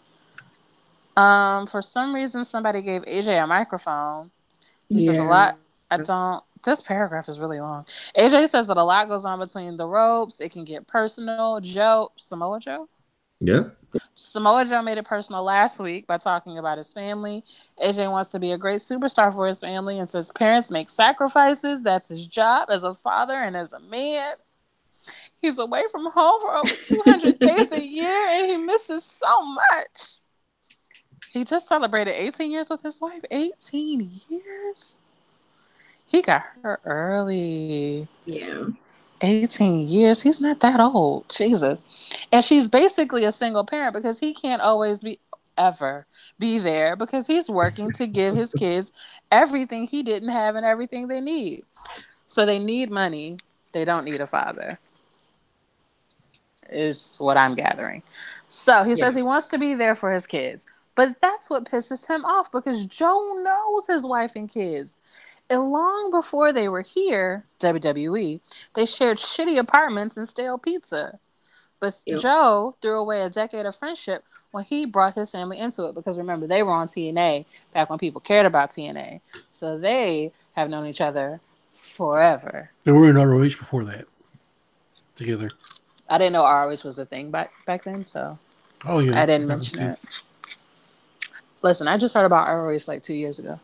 For some reason, somebody gave AJ a microphone. He says a lot. This paragraph is really long. AJ says that a lot goes on between the ropes. It can get personal. Samoa Joe? Yeah. Samoa Joe made it personal last week by talking about his family. AJ wants to be a great superstar for his family and says parents make sacrifices. That's his job as a father and as a man. He's away from home for over 200 days a year and he misses so much. He just celebrated 18 years with his wife. 18 years? He got her early. Yeah. 18 years. He's not that old. Jesus. And she's basically a single parent because he can't always be there because he's working to give his kids everything he didn't have and everything they need. So they need money. They don't need a father. Is what I'm gathering. So he says he wants to be there for his kids. But that's what pisses him off because Joe knows his wife and kids. And long before they were here, WWE, they shared shitty apartments and stale pizza. But Joe threw away a decade of friendship when he brought his family into it. Because remember, they were on TNA back when people cared about TNA. So they have known each other forever. They were in ROH before that, together. I didn't know ROH was a thing back then, so I didn't mention it. Listen, I just heard about ROH like 2 years ago.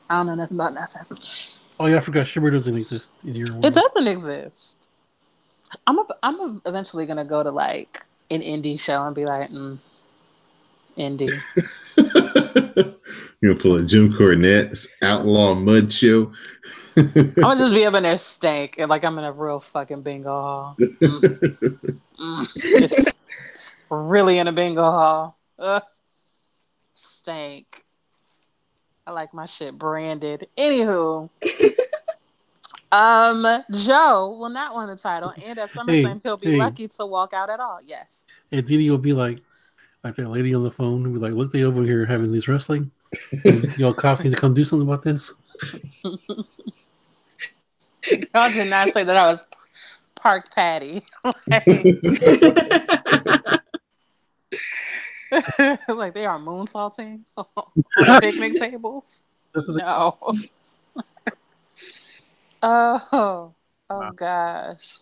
I don't know nothing about nothing. Oh yeah, I forgot Shimmer doesn't exist in your world. It doesn't exist. I'm eventually gonna go to like an indie show and be like, indie. You're gonna pull a Jim Cornette's Outlaw Mud Show. I'm gonna just be up in there stank and like I'm in a real fucking bingo hall. It's really in a bingo hall. Stank. I like my shit branded. Anywho, Joe will not win the title, and at SummerSlam he'll be lucky to walk out at all. Yes. And Diddy will be like that lady on the phone who be like, "Look, they over here having this wrestling. Y'all cops need to come do something about this." Y'all did not say that I was parked Patty. Like they are moonsaulting on picnic tables. No. Oh gosh.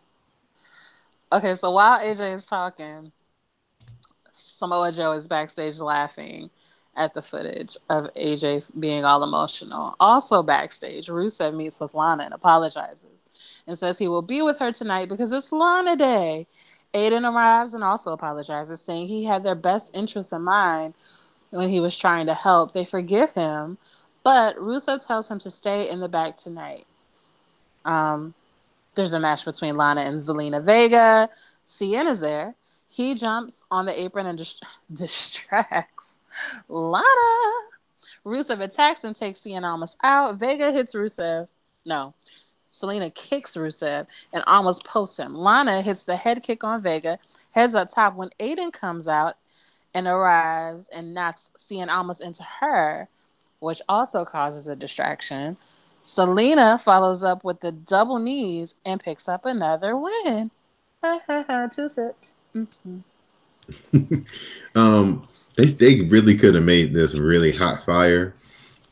Okay, so while AJ is talking, Samoa Joe is backstage laughing at the footage of AJ being all emotional. Also backstage, Rusev meets with Lana and apologizes and says he will be with her tonight because it's Lana Day. Aiden arrives and also apologizes, saying he had their best interests in mind when he was trying to help. They forgive him, but Rusev tells him to stay in the back tonight. There's a match between Lana and Zelina Vega. Cien is there. He jumps on the apron and distracts Lana. Rusev attacks and takes Cien almost out. Vega hits Rusev. No. Selena kicks Rusev and almost posts him. Lana hits the head kick on Vega, heads up top when Aiden comes out and arrives and knocks Cien almost into her, which also causes a distraction. Selena follows up with the double knees and picks up another win. Ha ha ha, 2 sips. Mm-hmm. um, they really could have made this really hot fire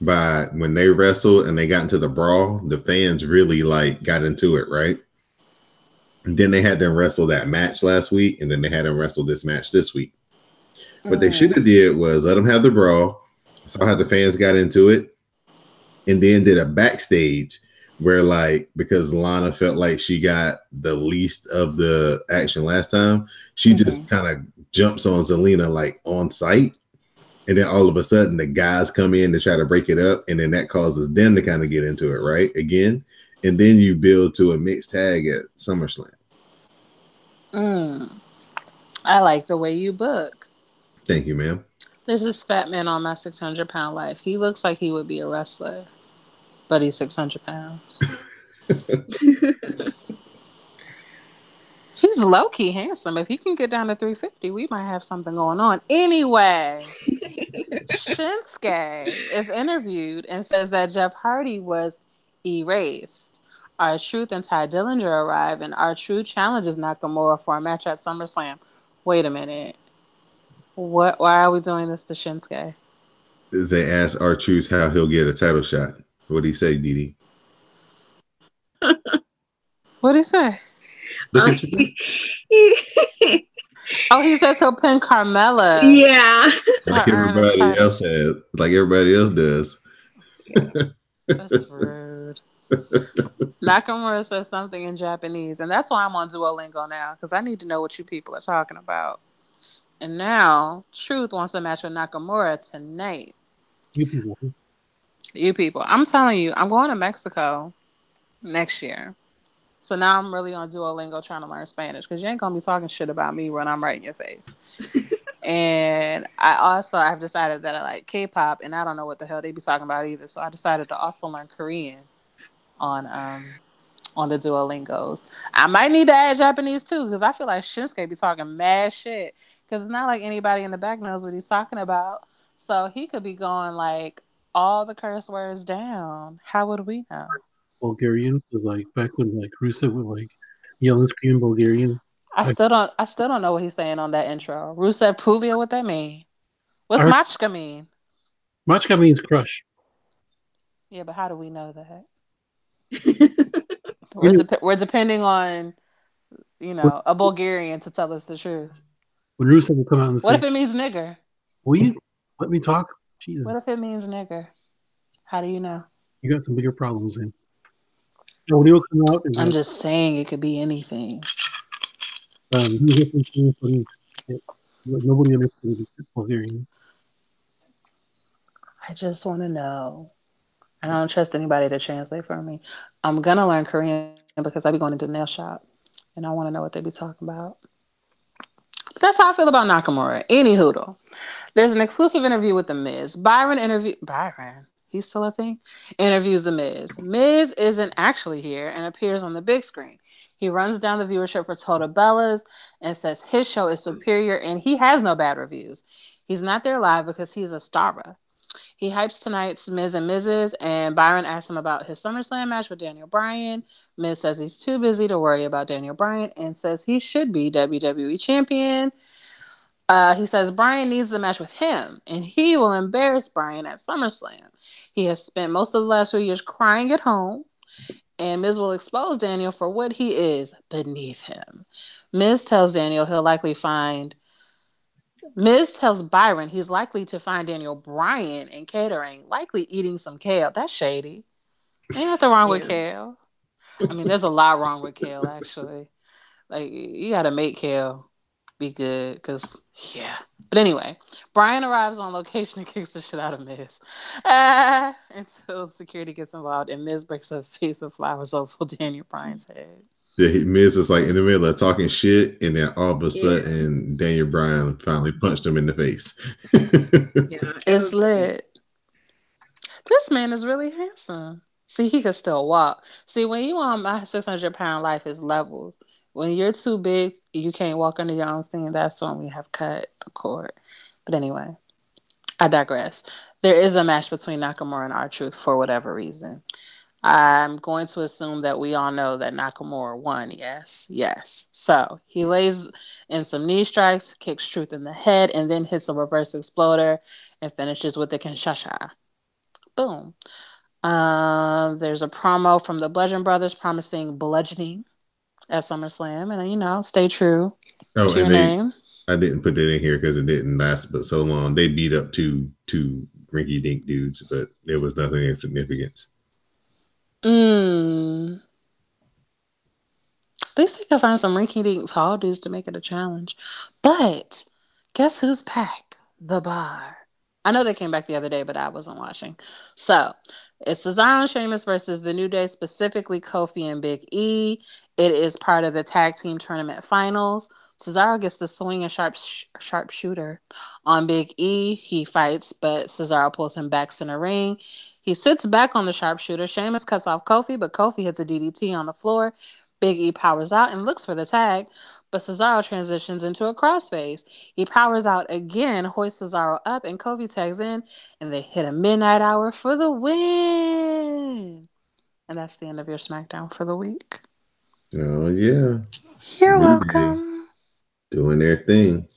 by when they wrestled and they got into the brawl. The fans really like got into it, right? And then they had them wrestle that match last week, and then they had them wrestle this match this week. What they should have did was let them have the brawl. Saw how the fans got into it, and then did a backstage where, like, because Lana felt like she got the least of the action last time, she just kind of jumps on Zelina like on site, and then all of a sudden the guys come in to try to break it up, and then that causes them to kind of get into it right again, and then you build to a mixed tag at SummerSlam. I like the way you book. Thank you, ma'am. There's this fat man on my 600-pound life. He looks like he would be a wrestler, but he's 600 pounds. He's low-key handsome. If he can get down to 350, we might have something going on. Anyway, Shinsuke is interviewed and says that Jeff Hardy was erased. R-Truth and Ty Dillinger arrive, and R-Truth challenges Nakamura for a match at SummerSlam. Wait a minute. What? Why are we doing this to Shinsuke? They asked R-Truth how he'll get a title shot. What did he say, Didi? What did he say? Look at you. Oh, he says he'll pin Carmella. Yeah. Like everybody else had, like everybody else does. That's rude. Nakamura says something in Japanese, and that's why I'm on Duolingo now, because I need to know what you people are talking about. And now, Truth wants a match with Nakamura tonight. You people. I'm telling you, I'm going to Mexico next year. So now I'm really on Duolingo trying to learn Spanish, because you ain't going to be talking shit about me when I'm right in your face. And I've decided that I like K-pop, and I don't know what the hell they be talking about either. So I decided to also learn Korean on the Duolingos. I might need to add Japanese too, because I feel like Shinsuke be talking mad shit. Because it's not like anybody in the back knows what he's talking about. So he could be going like all the curse words down. How would we know? Bulgarian was like back when like Rusev would like yell and scream Bulgarian. I still don't know what he's saying on that intro. Rusev Pulia, what that mean? What's Machka mean? Machka means crush. Yeah, but how do we know that? We're depending on, a Bulgarian to tell us the truth. When Rusev will come out and say, what if it means nigger? Will you let me talk? Jesus. What if it means nigger? How do you know? You got some bigger problems then. So when he'll come out, I'm just saying it could be anything. Nobody understands except Bulgarians. I just want to know. I don't trust anybody to translate for me. I'm gonna learn Korean because I be going to the nail shop, and I want to know what they be talking about. But that's how I feel about Nakamura. Any hoodle. There's an exclusive interview with The Miz. Byron, he's still a thing? Interviews The Miz. Miz isn't actually here and appears on the big screen. He runs down the viewership for Total Bellas and says his show is superior and he has no bad reviews. He's not there live because he's a star. He hypes tonight's Miz and Mrs. and Byron asks him about his SummerSlam match with Daniel Bryan. Miz says he's too busy to worry about Daniel Bryan and says he should be WWE champion. He says Bryan needs the match with him, and he will embarrass Bryan at SummerSlam. He has spent most of the last few years crying at home, and Miz will expose Daniel for what he is beneath him. Miz tells Byron he's likely to find Daniel Bryan in catering, likely eating some kale. That's shady. Ain't nothing wrong with kale. I mean, there's a lot wrong with kale, actually. Like, you gotta make kale be good, because, yeah. But anyway, Bryan arrives on location and kicks the shit out of Miz. Until security gets involved, and Miz breaks a vase of flowers over Daniel Bryan's head. Yeah, Miz is like in the middle of talking shit, and then all of a sudden, Daniel Bryan finally punched him in the face. It's lit. This man is really handsome. See, he could still walk. See, when you on my 600-pound life is levels. When you're too big, you can't walk under your own steam. That's when we have cut the cord. But anyway, I digress. There is a match between Nakamura and R-Truth for whatever reason. I'm going to assume that we all know that Nakamura won. Yes, yes. So he lays in some knee strikes, kicks Truth in the head, and then hits a reverse exploder and finishes with the Kinshasa. Boom. There's a promo from the Bludgeon Brothers promising bludgeoning at SummerSlam, and stay true Oh, to your and name. I didn't put that in here because it didn't last but so long. They beat up two rinky dink dudes, but there was nothing of significance. At least they could find some rinky dink tall dudes to make it a challenge. But guess who's back? The Bar. I know they came back the other day, but I wasn't watching. So it's Cesaro and Sheamus versus the New Day, specifically Kofi and Big E. It is part of the tag team tournament finals. Cesaro gets the swing and sharpshooter on Big E. He fights, but Cesaro pulls him back center ring. He sits back on the sharpshooter. Sheamus cuts off Kofi, but Kofi hits a DDT on the floor. Big E powers out and looks for the tag, but Cesaro transitions into a crossface. He powers out again, hoists Cesaro up, and Kofi tags in, and they hit a midnight hour for the win. And that's the end of your SmackDown for the week. Oh, yeah. You're New Day welcome. doing their thing.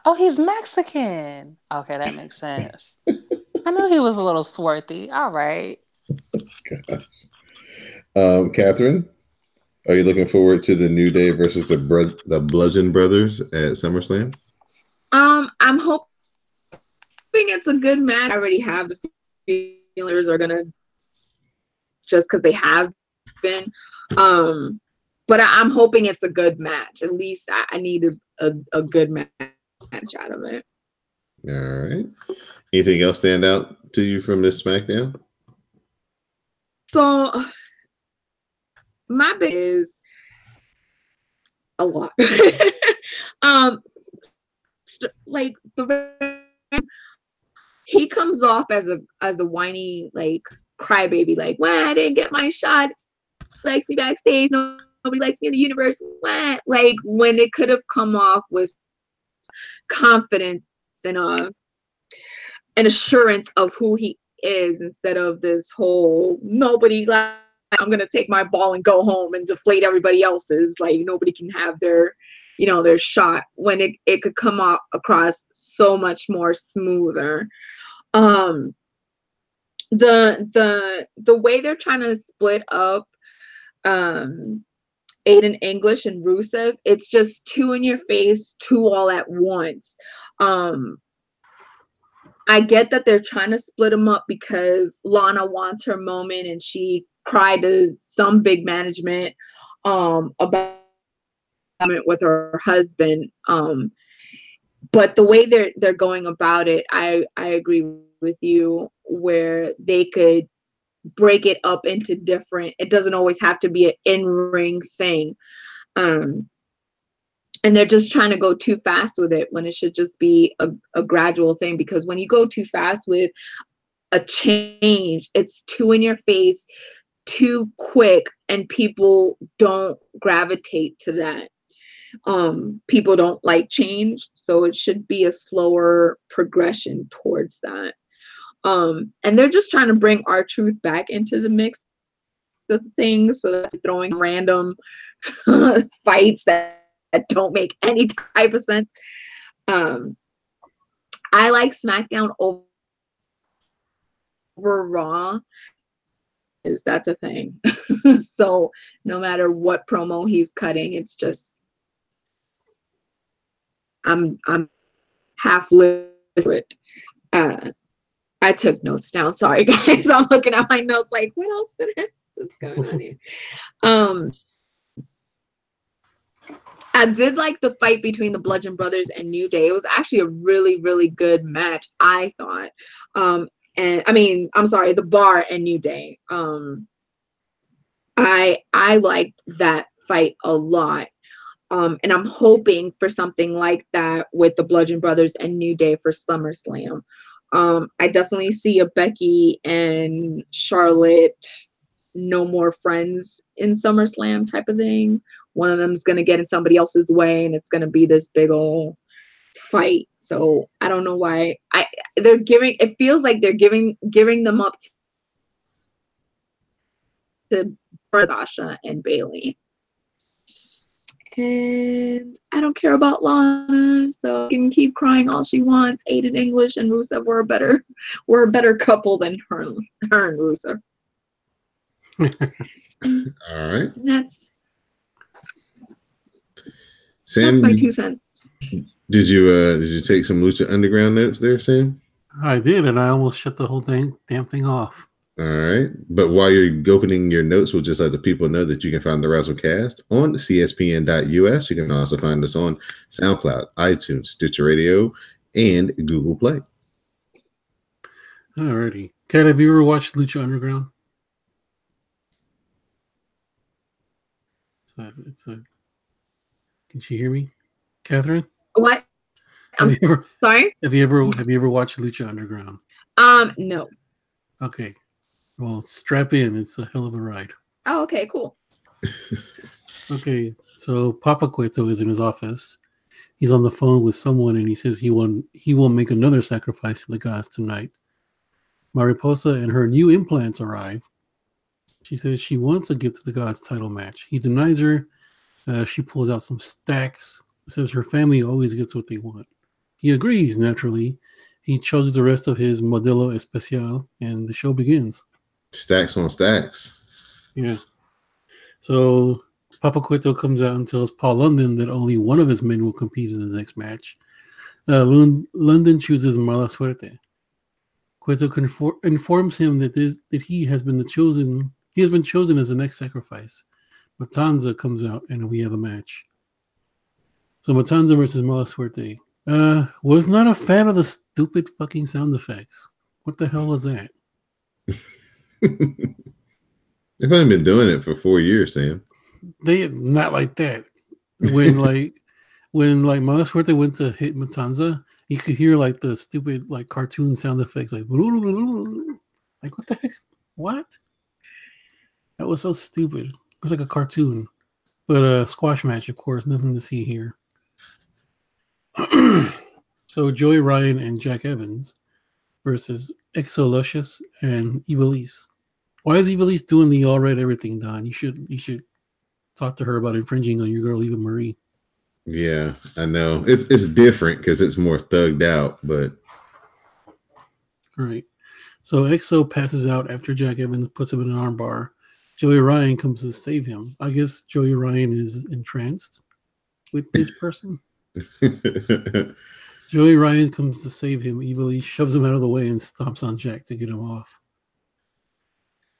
Oh, he's Mexican. Okay, that makes sense. I knew he was a little swarthy. All right. Gosh. Catherine, are you looking forward to the New Day versus the Bludgeon Brothers at SummerSlam? I'm hoping it's a good match. I already have the feelers are gonna just because they have been. But I'm hoping it's a good match. At least I need a good match out of it. All right. Anything else stand out to you from this SmackDown? So my big is a lot. Like he comes off as a whiny like crybaby, like, "Well, I didn't get my shot. Likes me backstage. Nobody likes me in the universe." What? Like when it could have come off with confidence and an assurance of who he is instead of this whole nobody like I'm gonna take my ball and go home and deflate everybody else's. Like nobody can have their their shot when it could come across so much more smoother. The way they're trying to split up Aiden English and Rusev, it's just two in your face, two all at once. I get that they're trying to split them up because Lana wants her moment and she cried to some big management about it with her husband. But the way they're going about it, I agree with you where they could break it up into different. It doesn't always have to be an in-ring thing. And they're just trying to go too fast with it when it should just be a gradual thing. Because when you go too fast with a change, it's too in your face, too quick, and people don't gravitate to that. People don't like change, so it should be a slower progression towards that. And they're just trying to bring R-Truth back into the mix of things, so that's throwing random fights that don't make any type of sense. I like SmackDown over Raw. That's a thing. So no matter what promo he's cutting, it's just I'm half literate. I took notes down. Sorry guys. I'm looking at my notes like what else is going on here? I did like the fight between the Bludgeon Brothers and New Day. It was actually a really, really good match, I thought. And I mean, I'm sorry, the Bar and New Day. I liked that fight a lot. And I'm hoping for something like that with the Bludgeon Brothers and New Day for SummerSlam. I definitely see a Becky and Charlotte no more friends in SummerSlam type of thing. One of them is going to get in somebody else's way and it's going to be this big old fight. So I don't know why it feels like they're giving them up to Dasha and Bailey. And I don't care about Lana, so she can keep crying all she wants. Aiden English and Rusev were a better couple than her and Rusev. All right. That's Sam, my 2 cents. did you take some Lucha Underground notes there, Sam? I did, and I almost shut the whole damn thing off. All right. But while you're opening your notes, we'll just let the people know that you can find the WrassleCast on CSPN.us. You can also find us on SoundCloud, iTunes, Stitcher Radio, and Google Play. Alrighty. Kat, have you ever watched Lucha Underground? Can she hear me? Catherine? What? Sorry? Have you ever watched Lucha Underground? No. Okay. Well, strap in. It's a hell of a ride. Oh, okay, cool. Okay, so Papa Cueto is in his office. He's on the phone with someone, and he says he will make another sacrifice to the gods tonight. Mariposa and her new implants arrive. She says she wants a gift to the gods title match. He denies her. She pulls out some stacks. Says her family always gets what they want. He agrees, naturally. He chugs the rest of his Modelo Especial, and the show begins. Stacks on stacks. Yeah. So Papa Cueto comes out and tells Paul London that only one of his men will compete in the next match. London chooses Mala Suerte. Cueto informs him that he has been chosen as the next sacrifice. Matanza comes out and we have a match. So Matanza versus Mala Suerte. Was not a fan of the stupid fucking sound effects. What the hell was that? They've only been doing it for 4 years, Sam. They not like that. When Mala Suerte went to hit Matanza, you could hear like the stupid like cartoon sound effects, like what the heck? What? That was so stupid. It was like a cartoon, but a squash match, of course, nothing to see here. So Joey Ryan and Jack Evans versus Exo Luscious and Ivelisse. Why is Ivelisse doing the all red everything, Don? You should talk to her about infringing on your girl Eva Marie. Yeah, I know. It's different because it's more thugged out, but right. So Exo passes out after Jack Evans puts him in an armbar. Joey Ryan comes to save him. I guess Joey Ryan is entranced with this person. Joey Ryan comes to save him. Evilly shoves him out of the way and stomps on Jack to get him off.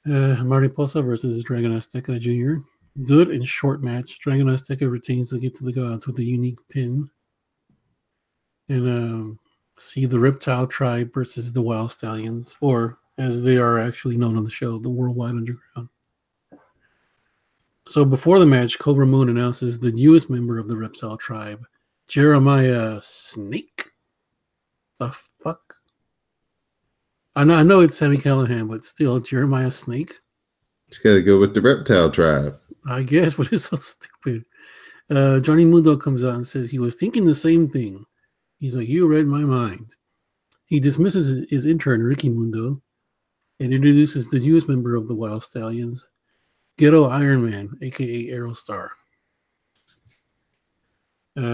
Mariposa versus Dragon Azteca Jr. Good and short match. Dragon Azteca retains the gift to the gods with a unique pin. And see the Reptile Tribe versus the Wild Stallions, or as they are actually known on the show, the Worldwide Underground. So before the match, Cobra Moon announces the newest member of the Reptile Tribe, Jeremiah Snake. The fuck? I know it's Sami Callihan, but still, Jeremiah Snake? It's got to go with the Reptile Tribe. I guess, but it's so stupid. Johnny Mundo comes out and says he was thinking the same thing. He's like, you read my mind. He dismisses his intern, Ricky Mundo, and introduces the newest member of the Wild Stallions, Ghetto Iron Man, a.k.a. Aerostar.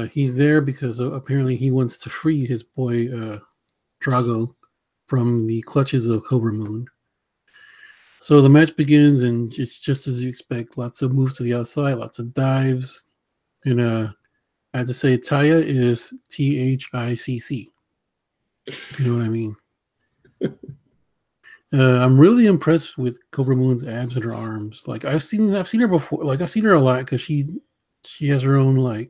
He's there because apparently he wants to free his boy Drago from the clutches of Cobra Moon. So the match begins, and it's just as you expect. Lots of moves to the outside, lots of dives. And I have to say, Taya is THICC. You know what I mean? I'm really impressed with Cobra Moon's abs and her arms. Like I've seen her before. Like I've seen her a lot because she has her own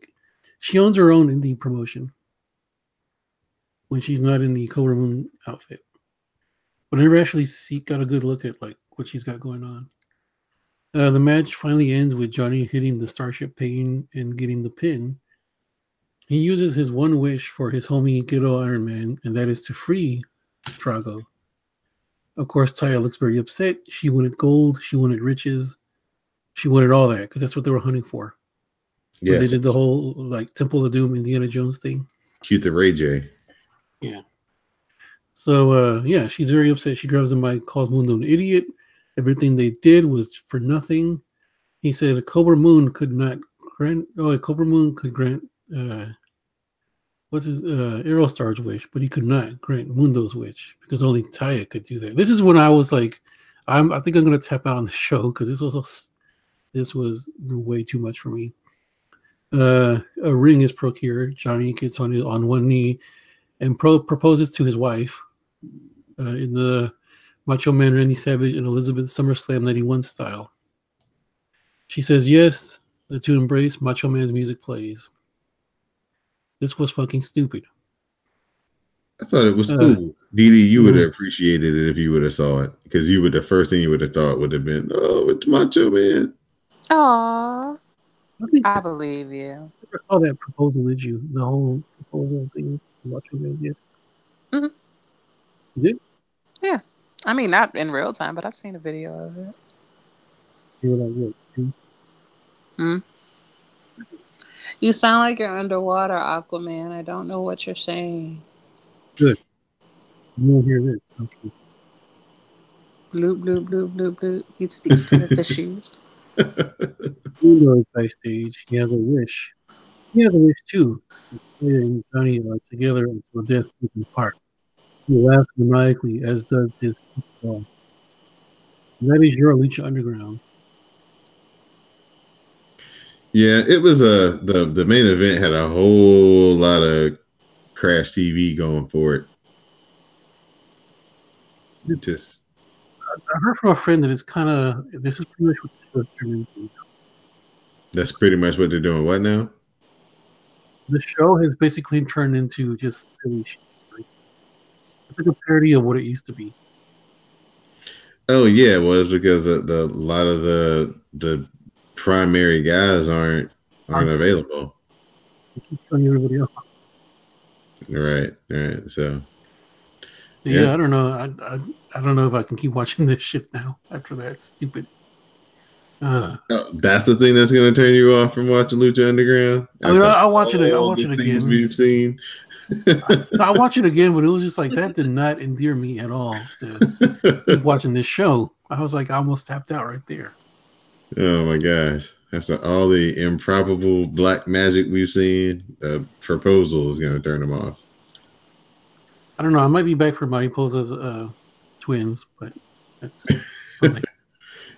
she owns her own indie promotion when she's not in the Cobra Moon outfit. But I never actually got a good look at what she's got going on. The match finally ends with Johnny hitting the Starship Pain and getting the pin. He uses his one wish for his homie Ghetto Iron Man, and that is to free Drago. Of course, Taya looks very upset. She wanted gold. She wanted riches. She wanted all that because that's what they were hunting for. Yes. They did the whole Temple of Doom Indiana Jones thing. Cute the Ray J. Yeah. So, she's very upset. She grabs the mic, calls Mundo an idiot. Everything they did was for nothing. He said a Cobra Moon could not grant. Oh, a Cobra Moon could grant. What's his Aerostar's wish, but he could not grant Mundo's wish because only Taya could do that. This is when I was like, I think I'm gonna tap out on the show because this was way too much for me. A ring is procured. Johnny gets on one knee and proposes to his wife in the Macho Man Randy Savage and Elizabeth SummerSlam 91 style. She says yes. The two embrace. Macho Man's music plays. This was fucking stupid. I thought it was cool. Dee, you would have appreciated it if you would have saw it because the first thing you would have thought would have been, "Oh, it's Macho Man." Aww. I believe you. I never saw that proposal, did you? The whole proposal thing Macho Man did. Mm-hmm. You did? Yeah. I mean, not in real time, but I've seen a video of it. You were like, what? Hmm? You sound like you're underwater, Aquaman. I don't know what you're saying. Good. You won't hear this. Okay. Bloop, bloop, bloop, bloop, bloop. He speaks to the fishies. Mundo is backstage. He has a wish. He has a wish too. Claire and Johnny are together until death do them part. He laughs maniacally, as does his dog. That is your Lucha Underground. Yeah, it was the main event had a whole lot of Crash TV going for it. I heard from a friend that it's kind of this is pretty much what the show's turned into. That's pretty much what they're doing. What now? The show has basically turned into just silly shit. It's like a parody of what it used to be. Oh yeah, it was because a lot of the primary guys aren't available. They keep showing everybody else. Right. So yeah, I don't know. I don't know if I can keep watching this shit now after that stupid. That's the thing that's going to turn you off from watching Lucha Underground. I mean, I'll watch it. I'll watch it again. We've seen. I'll watch it again, but it was just like that did not endear me at all to keep watching this show. I was like, I almost tapped out right there. Oh my gosh! After all the improbable black magic we've seen, the proposal is going to turn them off. I don't know. I might be back for Mariposa's twins, but that's.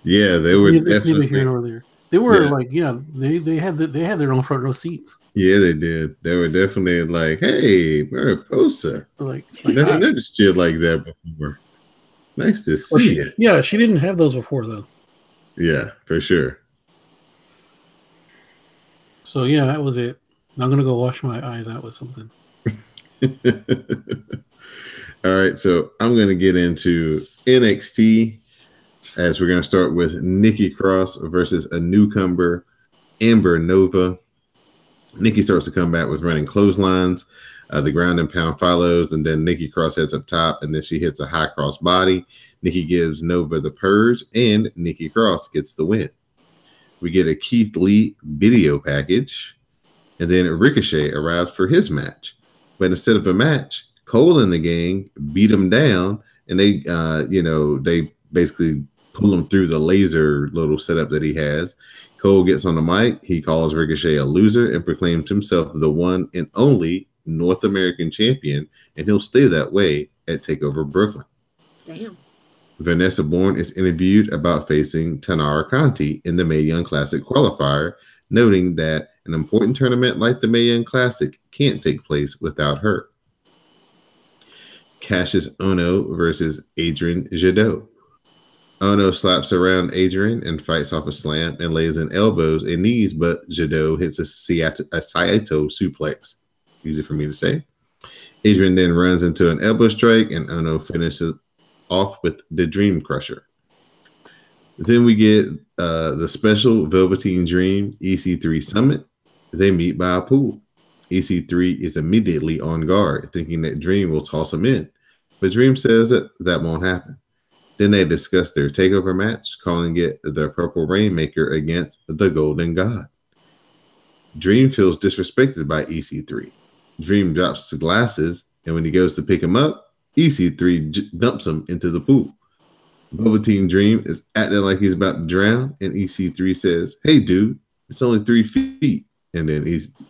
Yeah, they were. It's neither here nor there. They were they had their own front row seats. Yeah, they did. They were definitely like, "Hey, Mariposa." Like never noticed you like that before. Nice to see you. Yeah, she didn't have those before though. Yeah, for sure. So yeah, that was it. I'm gonna go wash my eyes out with something. All right, so I'm gonna get into NXT. As we're going to start with Nikki Cross versus a newcomer, Amber Nova. Nikki starts the comeback with running clotheslines. The ground and pound follows, and then Nikki Cross heads up top, and then she hits a high cross body. Nikki gives Nova the purge, and Nikki Cross gets the win. We get a Keith Lee video package, and then Ricochet arrives for his match. But instead of a match, Cole and the gang beat him down, and they basically pull him through the laser little setup that he has. Cole gets on the mic. He calls Ricochet a loser and proclaims himself the one and only North American champion, and he'll stay that way at TakeOver Brooklyn. Damn. Vanessa Bourne is interviewed about facing Tanara Conti in the Mae Young Classic qualifier, noting that an important tournament like the Mae Young Classic can't take place without her. Cassius Ohno versus Adrian Jadot. Ono slaps around Adrian and fights off a slam and lays in elbows and knees, but Jadot hits a Saito suplex. Easy for me to say. Adrian then runs into an elbow strike, and Ono finishes off with the Dream Crusher. Then we get the special Velveteen Dream EC3 Summit. They meet by a pool. EC3 is immediately on guard, thinking that Dream will toss him in, but Dream says that won't happen. Then they discuss their takeover match, calling it the Purple Rainmaker against the Golden God. Dream feels disrespected by EC3. Dream drops his glasses, and when he goes to pick him up, EC3 dumps him into the pool. Velveteen Dream is acting like he's about to drown, and EC3 says, "Hey, dude, it's only 3 feet." And then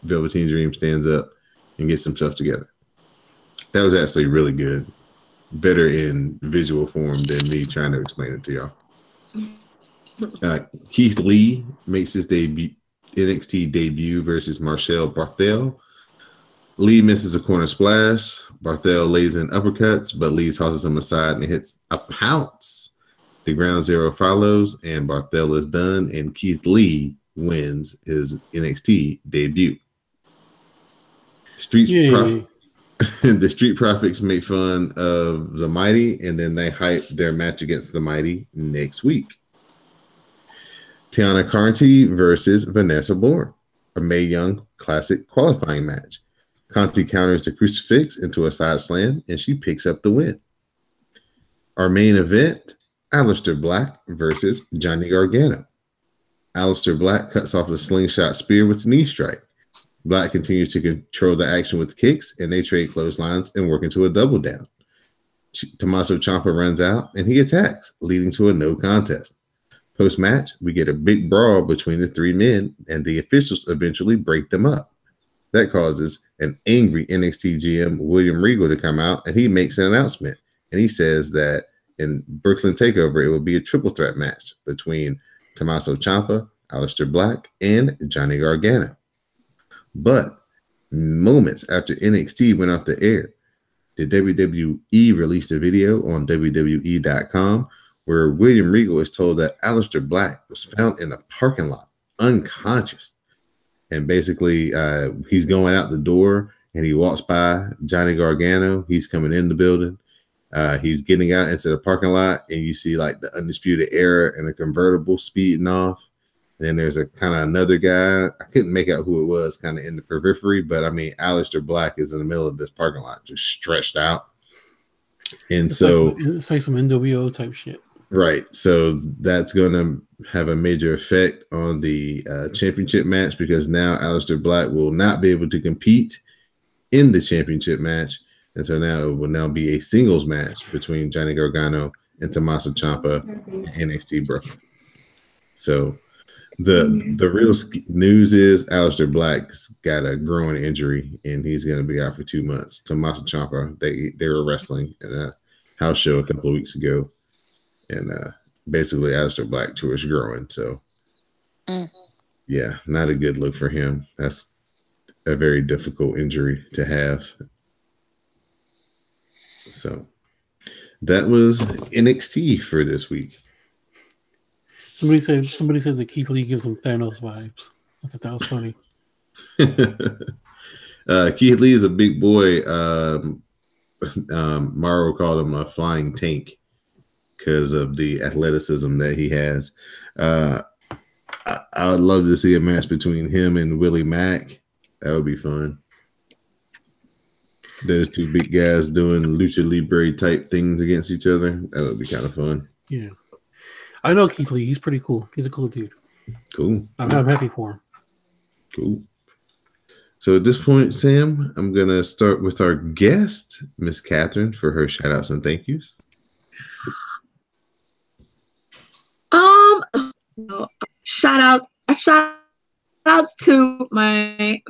Velveteen Dream stands up and gets himself together. That was actually really good. Better in visual form than me trying to explain it to y'all. Keith Lee makes his NXT debut versus Marcel Barthel. Lee misses a corner splash. Barthel lays in uppercuts, but Lee tosses him aside and hits a pounce. The ground zero follows, and Barthel is done, and Keith Lee wins his NXT debut. The Street Profits make fun of the Mighty, and then they hype their match against the Mighty next week. Tiana Conti versus Vanessa Bourne, a Mae Young Classic qualifying match. Conti counters the crucifix into a side slam, and she picks up the win. Our main event, Aleister Black versus Johnny Gargano. Aleister Black cuts off a slingshot spear with a knee strike. Black continues to control the action with kicks, and they trade clotheslines and work into a double down. Tommaso Ciampa runs out, and he attacks, leading to a no contest. Post-match, we get a big brawl between the three men, and the officials eventually break them up. That causes an angry NXT GM, William Regal, to come out, and he makes an announcement. And he says that in Brooklyn TakeOver, it will be a triple threat match between Tommaso Ciampa, Aleister Black, and Johnny Gargano. But moments after NXT went off the air, the WWE released a video on WWE.com where William Regal is told that Aleister Black was found in a parking lot, unconscious. And basically, he's going out the door, and he walks by Johnny Gargano. He's coming in the building. He's getting out into the parking lot, and you see like the Undisputed Era and a convertible speeding off. And then there's a kind of another guy. I couldn't make out who it was, kind of in the periphery, but I mean, Aleister Black is in the middle of this parking lot, just stretched out. And it's like some NWO type shit. Right. So that's going to have a major effect on the championship match, because now Aleister Black will not be able to compete in the championship match. And so now it will now be a singles match between Johnny Gargano and Tommaso Ciampa in NXT Brooklyn. So the real news is Aleister Black's got a growing injury, and he's going to be out for 2 months. Tommaso Ciampa, they were wrestling at a house show a couple of weeks ago, and basically Aleister Black too is growing. So yeah, not a good look for him. That's a very difficult injury to have. So that was NXT for this week. Somebody said that Keith Lee gives him Thanos vibes. I thought that was funny. Keith Lee is a big boy. Mauro called him a flying tank because of the athleticism that he has. I would love to see a match between him and Willie Mack. That would be fun. Those two big guys doing lucha libre type things against each other. That would be kind of fun. Yeah. I know Keith Lee. He's pretty cool. He's a cool dude. Cool. I'm happy for him. Cool. So at this point, Sam, I'm going to start with our guest, Miss Catherine, for her shout outs and thank yous. Shout outs to my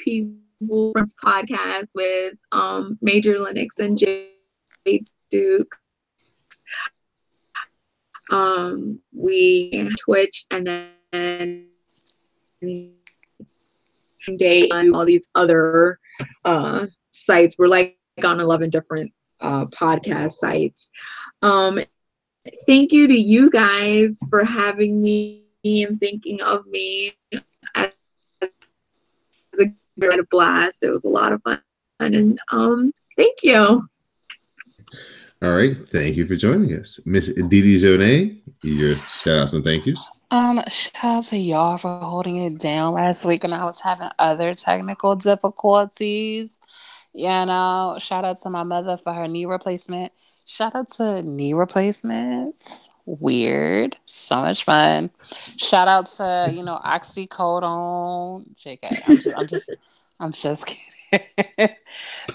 people from podcast with Major Linux and Jay Dukes. We Twitch, and then day on all these other sites. We're like on 11 different podcast sites. Thank you to you guys for having me and thinking of me as a blast. It was a lot of fun, and thank you. All right, thank you for joining us, Miss Didi Jonet. Your shout outs and thank yous. Shout out to y'all for holding it down last week when I was having other technical difficulties. Shout out to my mother for her knee replacement. Shout out to knee replacements. Weird. So much fun. Shout out to, oxycodone. JK. I'm just kidding.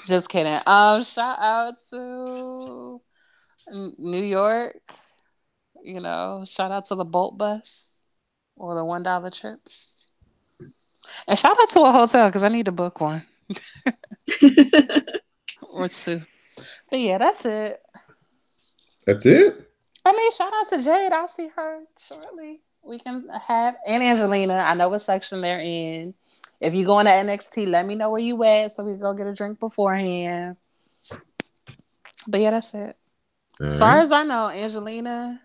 Just kidding. Shout out to New York. Shout out to the Bolt Bus or the $1 trips. And shout out to a hotel because I need to book one or two. But yeah, that's it. That's it? I mean, shout out to Jade. I'll see her shortly. We can have and Angelina. I know what section they're in. If you going to NXT, let me know where you at so we can go get a drink beforehand. But yeah, that's it. All As far right. as I know, Angelina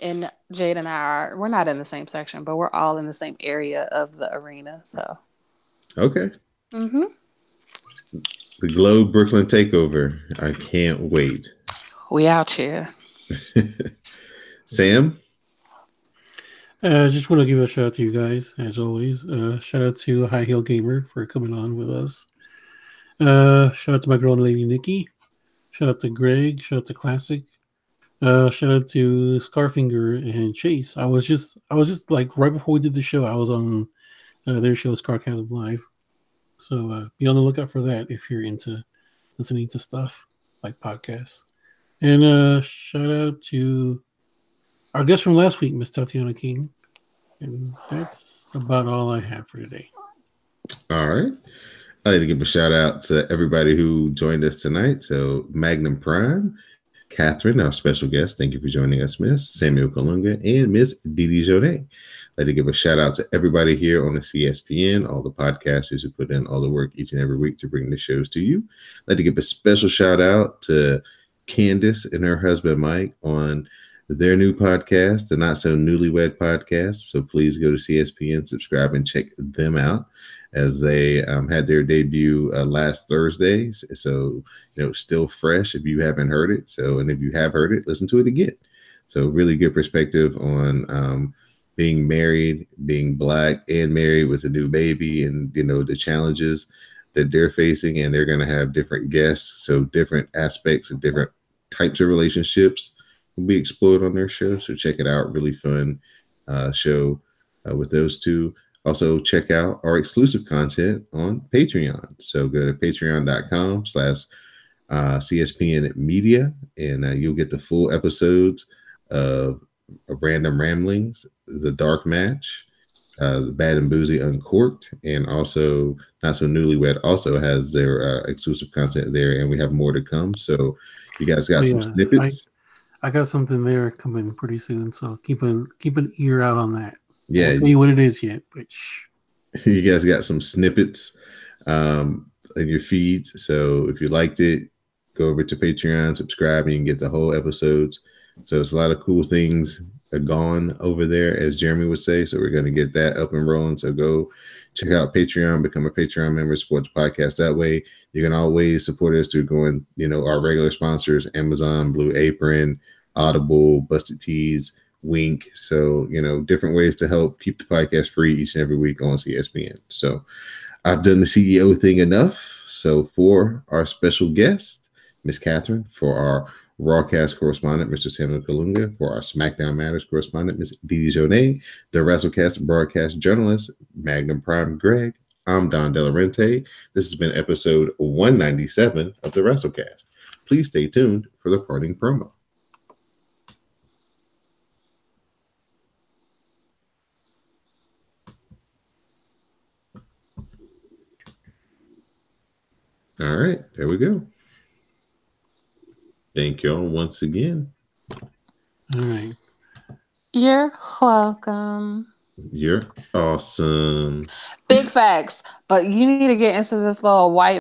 and Jade and we're not in the same section, but we're all in the same area of the arena. So Okay. mm-hmm. The Globe Brooklyn Takeover. I can't wait. We out here. Sam? Just want to give a shout out to you guys, as always. Shout out to High Heel Gamer for coming on with us. Shout out to my girl, Lady Nikki. Shout out to Greg. Shout out to Classic. Shout out to Scarfinger and Chase. I was just like right before we did the show, I was on their show, Scarcasm Live. So be on the lookout for that if you're into listening to stuff like podcasts. And shout out to our guest from last week, Miss Tatiana King. And that's about all I have for today. All right. I'd like to give a shout out to everybody who joined us tonight. So Magnum Prime, Catherine, our special guest. Thank you for joining us, Miss Samuel Kalunga, and Miss Didi Jonet. I'd like to give a shout out to everybody here on the CSPN, all the podcasters who put in all the work each and every week to bring the shows to you. I'd like to give a special shout out to Candace and her husband Mike on their new podcast, the Not So Newlywed Podcast. So please go to CSPN, subscribe, and check them out as they had their debut last Thursday. So, still fresh if you haven't heard it. So, and if you have heard it, listen to it again. So really good perspective on being married, being Black and married with a new baby, and, the challenges that they're facing. And they're going to have different guests. So different aspects and different types of relationships will be explored on their show. So check it out. Really fun show with those two. Also, check out our exclusive content on Patreon. So go to patreon.com/CSPN Media, and you'll get the full episodes of Random Ramblings, The Dark Match, The Bad and Boozy Uncorked, and also Not So Newlywed also has their exclusive content there, and we have more to come. So you guys got some snippets. I got something there coming pretty soon, so keep an ear out on that. Yeah, I won't tell you what it is yet, but you guys got some snippets in your feeds. So if you liked it, go over to Patreon, subscribe, and you can get the whole episodes. So it's a lot of cool things gone over there, as Jeremy would say. So we're going to get that up and rolling. So go check out Patreon, become a Patreon member, support the podcast that way. You can always support us through going, our regular sponsors, Amazon, Blue Apron, Audible, Busted Tees, Wink. So, different ways to help keep the podcast free each and every week on CSPN. So I've done the CEO thing enough. So for our special guest, Miss Catherine, for our Rawcast correspondent, Mr. Samuel Kalunga, for our SmackDown Matters correspondent, Miss Didi Jonet, the WrassleCast broadcast journalist, Magnum Prime Greg, I'm Don Delarente. This has been episode 197 of the WrassleCast. Please stay tuned for the parting promo. All right, there we go. Thank y'all once again. all right. You're welcome. You're awesome. Big facts. But you need to get into this little white